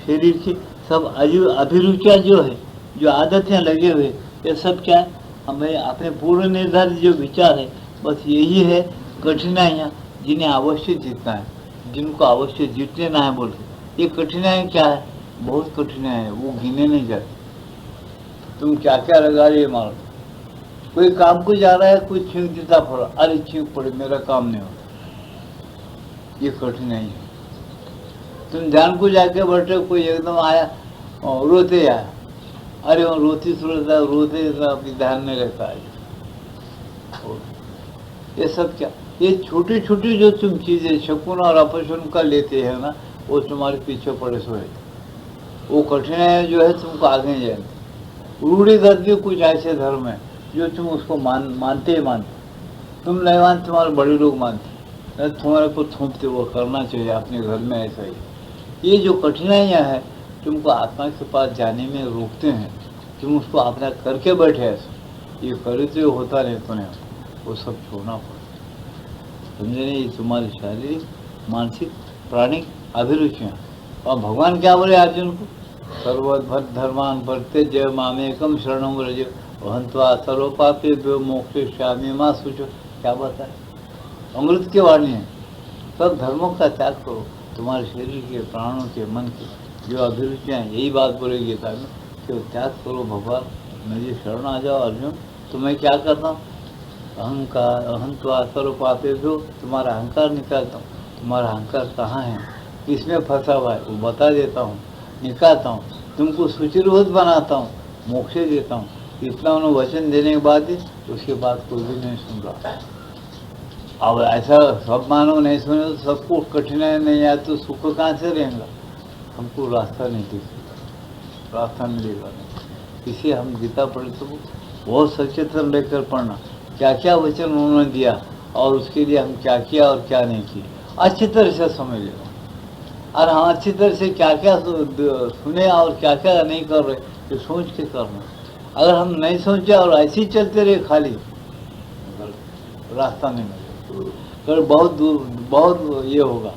शरीर की सब अभिरुचियां जो है, जो आदतें लगे हुए, ये सब क्या है? हमें अपने पूर्व निर्धारित जो विचार है, बस यही है कठिनाइयाँ जिन्हें अवश्य जीतना है, जिनको अवश्य जीत लेना है। बोलते ये कठिनाई क्या है? बहुत कठिनाई है, वो गिने नहीं जाते। तुम क्या क्या लगा रहे मारो, कोई काम को जा रहा है, कोई छींक देता पड़ा, अरे छींक पड़े, मेरा काम नहीं होता, ये कठिनाई है। तुम ध्यान को जाके बैठे, कोई एकदम आया और रोते आया, अरे वो रोते अभी ध्यान नहीं रहता है। ये सब क्या, ये छोटी छोटी जो तुम चीजें शकुन और अपशकुन का लेते हैं ना, वो तुम्हारे पीछे पड़े सोए, वो कठिनाई जो है तुमको आगे जाए। रूढ़िगत भी कुछ ऐसे धर्म है जो तुम उसको मानते ही मानते, तुम नहीं मानते, तुम्हारे बड़े लोग मानते, न तुम्हारे को थोपते वो करना चाहिए अपने घर में ऐसा ही। ये जो कठिनाइयाँ हैं तुमको आत्मा के पास जाने में रोकते हैं, तुम उसको अपना करके बैठे ऐसा, ये करे तो होता नहीं तो नहीं, वो सब छोड़ना पड़ता। समझे नहीं? ये तुम्हारी शारीरिक मानसिक प्राणिक अभिरुचियाँ। और भगवान क्या बोले अर्जुन को? सर्वभद्र धर्मान वर्ते जय मामेकम शरणम व्रज वहंत्वा सर्वपापेभ्यो मोक्षयिष्यामि मा शुचो। क्या बताए? अमृत की वाणी है। सब धर्मों का त्याग करो, तुम्हारे शरीर के प्राणों के मन के जो अभिरुचियाँ हैं, यही बात बोलेगी गीता में कि वो त्याग करो भगवान, मेरी शरण आ जाओ अर्जुन। तो मैं क्या करता हूँ? अहंकार अहंत्वा सर्वपापेभ्यो, तुम्हारा अहंकार निकालता हूँ। तुम्हारा अहंकार कहाँ है, किसमें फंसा हुआ है, वो बता देता हूँ, निकालता हूँ, तुमको सुचिरभूत बनाता हूँ, मोक्ष देता हूँ। इतना उन्होंने वचन देने के बाद ही उसके बाद कोई भी नहीं सुन रहा। अब ऐसा सब मानव नहीं सुने तो सबको कठिनाई नहीं आए तो सुख कहाँ से रहेगा? हमको रास्ता नहीं दिखेगा, रास्ता मिलेगा नहीं। इसे हम गीता पढ़े तो बहुत सचेतन रहकर पढ़ना, क्या क्या वचन उन्होंने दिया और उसके लिए हम क्या किया और क्या नहीं किया, अच्छी तरह से समझ लेगा। और हम अच्छी तरह से क्या क्या सुने और क्या क्या नहीं कर रहे, तो सोच के करना। अगर हम नहीं सोचे और ऐसे ही चलते रहे खाली, रास्ता नहीं मिलेगा। फिर बहुत दूर, बहुत ये होगा,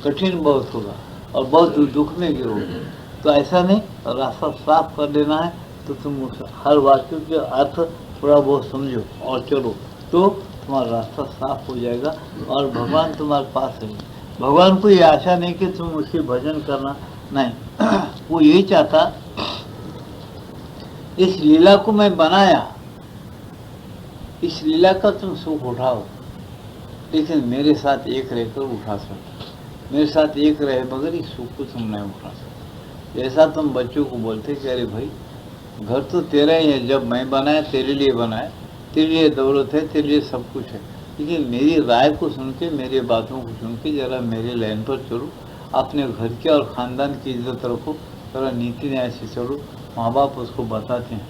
कठिन बहुत होगा और बहुत दुख में गिरोगे। तो ऐसा नहीं, रास्ता साफ कर देना है तो तुम हर वाक्य के अर्थ थोड़ा बहुत समझो और चलो, तो तुम्हारा रास्ता साफ हो जाएगा और भगवान तुम्हारे पास है। भगवान को ये आशा नहीं कि तुम उसके भजन करना, नहीं, वो यही चाहता इस लीला को मैं बनाया, इस लीला का तुम सुख उठाओ, लेकिन मेरे साथ एक रहकर उठा सकते, मेरे साथ एक रहे मगर इस सुख को तुम नहीं उठा सकते। जैसा तुम बच्चों को बोलते कि अरे भाई घर तो तेरा ही है, जब मैं बनाया तेरे लिए बनाया, तेरे लिए दौलत है, तेरे लिए सब कुछ है, लेकिन मेरी राय को सुन के, मेरी बातों को सुन के जरा मेरे लाइन पर चलो, अपने घर के और ख़ानदान की इज्जत रखो, जरा नीति न्याय से चलो। माँ बाप उसको बताते हैं,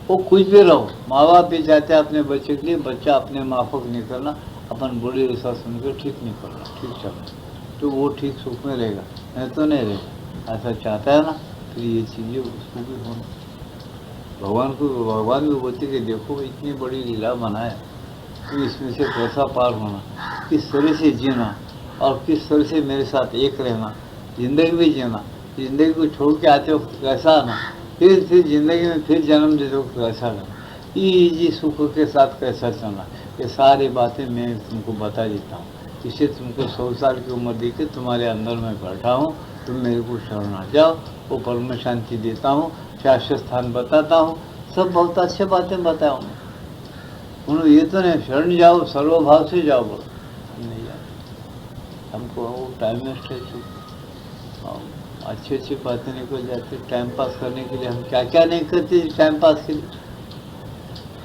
वो कुछ भी रहो, माँ बाप भी चाहते हैं अपने बच्चे के लिए, बच्चा अपने माफक नहीं करना, अपन बड़ी ऐसा सुनकर ठीक नहीं करना, ठीक चलना, तो वो ठीक सुख में रहेगा, नहीं तो नहीं रहेगा। ऐसा चाहता है ना, फिर ये चीज़ें उसको भी होना। भगवान को, भगवान भी बोलते कि देखो इतनी बड़ी लीला बनाए, तो इसमें से कैसा पार होना, किस तरह से जीना और किस तरह से मेरे साथ एक रहना, जिंदगी भी जीना, जिंदगी को छोड़ के आते वक्त कैसा आना, फिर जिंदगी में फिर जन्म देते वक्त कैसा आना, ये सुख के साथ कैसा चलना, ये सारी बातें मैं तुमको बता देता हूँ। इससे तुमको 100 साल की उम्र दे के तुम्हारे अंदर में बैठा हूँ, तुम मेरे को शरण आ जाओ, वो परम शांति देता हूँ, शाश्वत स्थान बताता हूँ, सब बहुत अच्छे बातें बताया हूँ। उन्होंने ये तो नहीं शरण जाओ सर्वभाव से जाओ, बोलो नहीं जाते, हमको वो टाइम वेस्ट है, अच्छी अच्छी बातें निकल जाती, टाइम पास करने के लिए हम क्या क्या नहीं करते टाइम पास के लिए।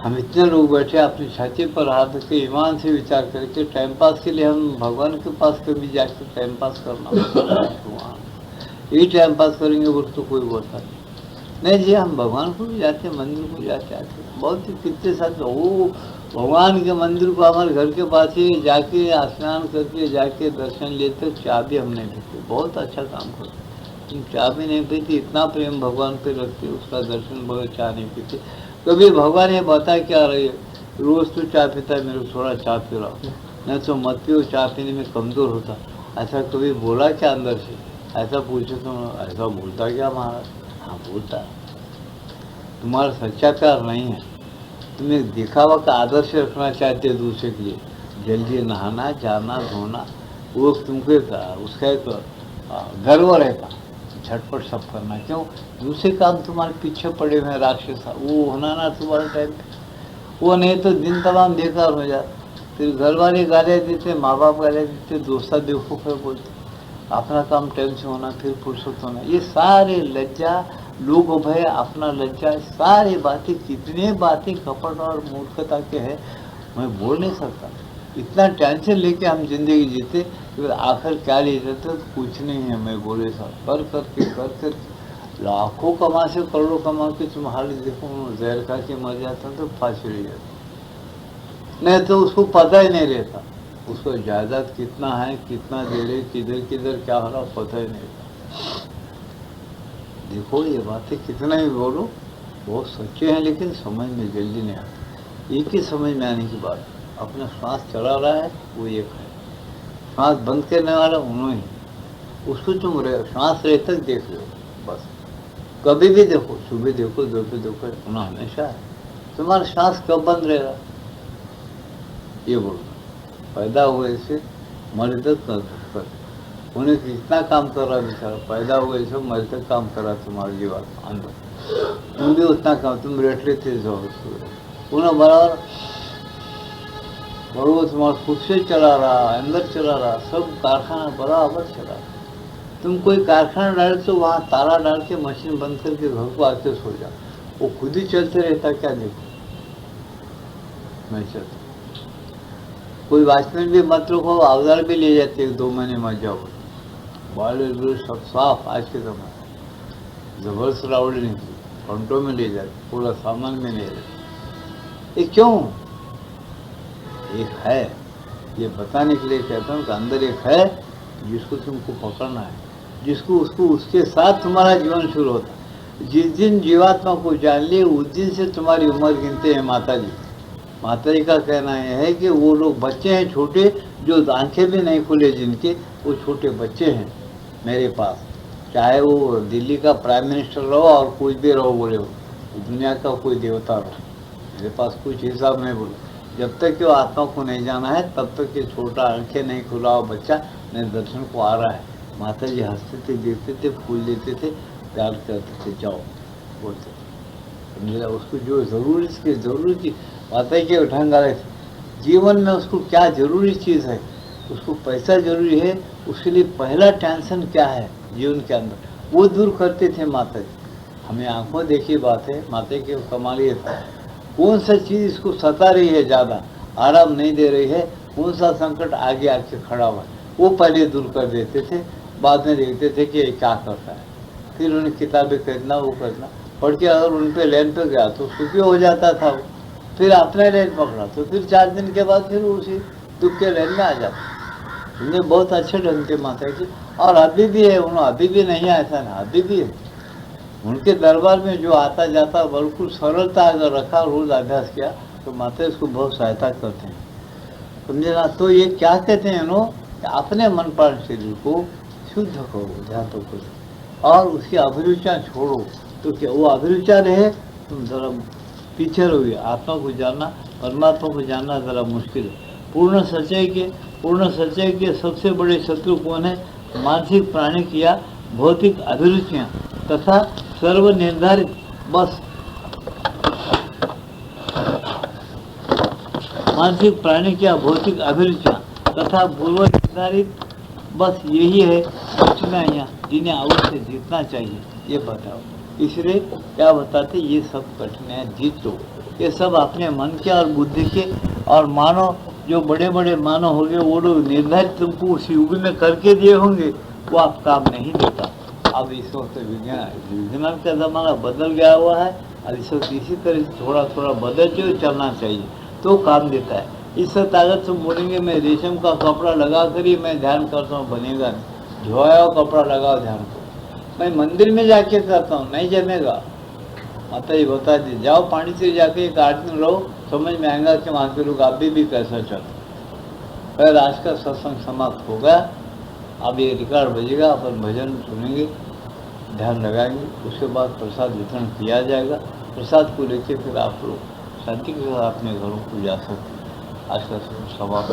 हम इतने लोग बैठे अपनी छाती पर हाथ रख के ईमान से विचार करके टाइम पास के लिए हम भगवान के पास कभी जाके टाइम पास करना, यही टाइम पास करेंगे बोल तो कोई बोलता नहीं जी। हम भगवान को भी जाते, मंदिर को जाते आते, बहुत ही कितने साथ वो भगवान के मंदिर को हमारे घर के पास ही जाके स्नान करके जाके दर्शन लेते, चाबी हम नहीं पीते, बहुत अच्छा काम करते, तुम चाबी नहीं पीती, इतना प्रेम भगवान पे रखते, उसका दर्शन बगैर चाय नहीं पीते। कभी भगवान ये बता क्या रही है, रोज़ तो चाय पीता है, मेरे को थोड़ा चाय पी रहा हूँ, नहीं तो मत पियो, चाय पीने में कमज़ोर होता, ऐसा कभी बोला क्या अंदर से? ऐसा पूछे तो ऐसा बोलता क्या महाराज? हाँ बोलता, तुम्हारा सच्चा प्यार नहीं है, तुम एक दिखावा का आदर्श रखना चाहते हो दूसरे के लिए, जल्दी नहाना जाना धोना, वो तुमको उसका एक गर्व रहता, झटपट सब करना, क्यों? दूसरे काम तुम्हारे पीछे पड़े हुए हैं राक्षस, वो होना ना तुम्हारे टाइम पे, वो नहीं तो दिन तमाम बेकार हो जाता। फिर घर वाले गालियाँ देते, माँ बाप गालियाँ देते, दोस्ता बेवकूफ़ है बोलते, अपना काम टाइम से होना, फिर फुर्सत होना, ये सारे लज्जा, लोग भय, अपना लज्जा, सारी बातें, कितने बातें कपट और मूर्खता के हैं, मैं बोल नहीं सकता। इतना टेंशन लेके हम जिंदगी जीते, फिर आखिर क्या ले जाते, तो कुछ नहीं है। मैं बोले साहब कर कर लाखों कमा से करोड़ों कमा के तुम्हारे देखो जहर खा के मर जाता तो फांसी ले जाती। नहीं तो उसको पता ही नहीं रहता, उसको जायदाद कितना है, कितना दे रहे, किधर किधर क्या हो रहा, पता ही नहीं रहता। देखो ये बातें कितना ही बोलो बहुत सच्चे हैं, लेकिन समझ में जल्दी नहीं आती। एक ही समझ में आने की बात, अपना श्वास चला रहा है वो एक है, श्वास बंद करने वाला उन्होंने, उसको तुम श्वास रहे तक देख लो बस। कभी भी देखो, सुबह देखो, दोपहर देखो, उन्हें हमेशा है। तुम्हारा श्वास कब बंद रहेगा ये बोलो। पैदा हुए से मरे तक कर उन्हें कितना काम कर रहा बेचारा, पैदा हुए से मरे तक काम कर रहा तुम्हारे जीवन अंदर, तुम भी उतना काम, तुम बैठ लेते जाओ उन्हें बराबर बरोबर तुम्हारा खुद से चला रहा, अंदर चला रहा, सब कारखाना बराबर चला रहा। तुम कोई कारखाना डाल तो वहाँ ताला डाल के मशीन बंद करके घर को आके सो जाओ, वो खुद ही चलते रहता, क्या देखो नहीं चलता। कोई वॉचमैन भी मत रखो, औजार भी ले जाते 1-2 महीने मत जाओ, बाल सब साफ। आज के जमाने जबरदस्त रावड़ी निकली, घंटों में ले जाते, पूरा सामान में ले जाते। ये क्यों? एक है, ये बताने के लिए कहता हूँ कि अंदर एक है जिसको तुमको पकड़ना है, जिसको उसको उसके साथ तुम्हारा जीवन शुरू होता है। जिस दिन जीवात्मा को जान लिए उस दिन से तुम्हारी उम्र गिनते हैं माता जी। माता जी का कहना यह है कि वो लोग बच्चे हैं छोटे, जो आंखें भी नहीं खुले जिनके, वो छोटे बच्चे हैं मेरे पास, चाहे वो दिल्ली का प्राइम मिनिस्टर रहो और कुछ भी रहो, बोले वो दुनिया का कोई देवता रहो, मेरे पास कुछ हिसाब नहीं। बोलो जब तक कि वो आत्मा को नहीं जाना है तब तक कि छोटा आंखें नहीं खुला हुआ बच्चा मेरे दर्शन को आ रहा है। माता जी हंसते थे, देखते थे, फूल देते थे, प्यार करते थे, जाओ बोलते थे। मेरा उसको जो जरूरी इसकी जरूरी की माता जी ढंग आ रहे थे। जीवन में उसको क्या जरूरी चीज़ है, उसको पैसा जरूरी है, उसके लिए पहला टेंशन क्या है जीवन के अंदर, वो दूर करते थे माता जी। हमें आंखों देखी बात है, माता की कमाल ये था, कौन सा चीज़ इसको सता रही है, ज़्यादा आराम नहीं दे रही है, कौन सा संकट आगे आके खड़ा हुआ है, वो पहले दूर कर देते थे। बाद में देखते थे कि ये क्या करता है, फिर उन्हें किताबें खरीदना, वो करना, पढ़ के अगर उन पे लाइन पे गया तो सुखी हो जाता था वो, फिर अपने लाइन पकड़ा तो फिर 4 दिन के बाद फिर उसी दुख के लाइन में आ जाता। उन्हें बहुत अच्छे ढंग के माता जी, और अभी भी है, उन्होंने अभी भी नहीं ऐसा ना, अभी भी है उनके दरबार में जो आता जाता बिल्कुल सरलता अगर रखा, रोज अभ्यास किया तो माता इसको बहुत सहायता करते हैं, समझे ना। तो ये क्या कहते हैं नो, अपने मन पर शरीर को शुद्ध करो, ध्यान तो करो, और उसकी अभिरुचियाँ छोड़ो। तो क्या वो अभिरुचियाँ रहे, तुम जरा पीछे रहोगे। आत्मा को जानना, परमात्मा को जानना ज़रा मुश्किल है। पूर्ण सच्चाई के सबसे बड़े शत्रु कौन है? मानसिक, प्राणिक या भौतिक अभिरुचियाँ तथा सर्व निर्धारित बस मानसिक, प्राणिक या भौतिक अभिरुचियाँ तथा पूर्व निर्धारित बस यही है कठिनाइयाँ जिन्हें अवश्य जीतना चाहिए। ये बताओ, इसलिए क्या बताते, ये सब कठिनाइयाँ जीत लो। ये सब अपने मन के और बुद्धि के, और मानो जो बड़े बड़े मानव हो गए वो लोग निर्धारित तुमको उस युग में करके दिए होंगे, वो आप काम नहीं देता। अब इस वक्त विज्ञान का ज़माना बदल गया हुआ है, और इस वक्त इसी तरह से थोड़ा थोड़ा बदलते हुए चलना चाहिए तो काम देता है। इस वक्त अगर तुम बोलेंगे मैं रेशम का कपड़ा लगा कर ही मैं ध्यान करता हूँ, बनेगा नहीं। धोया हुआ कपड़ा लगाओ ध्यान को, मैं मंदिर में जाके करता हूँ, नहीं जमेगा। माता जी बता दी, जाओ पानी से जाके 8 दिन रहो, समझ में आएगा कि वहाँ के लोग अभी भी कैसा चलते। फिर आज का सत्संग समाप्त होगा, अब ये रिकॉर्ड बजेगा, अपन भजन सुनेंगे, ध्यान लगाएंगे, उसके बाद प्रसाद वितरण किया जाएगा। प्रसाद को लेके फिर आप लोग शांति के साथ अपने घरों को जा सकते हैं। आज का समाप्त।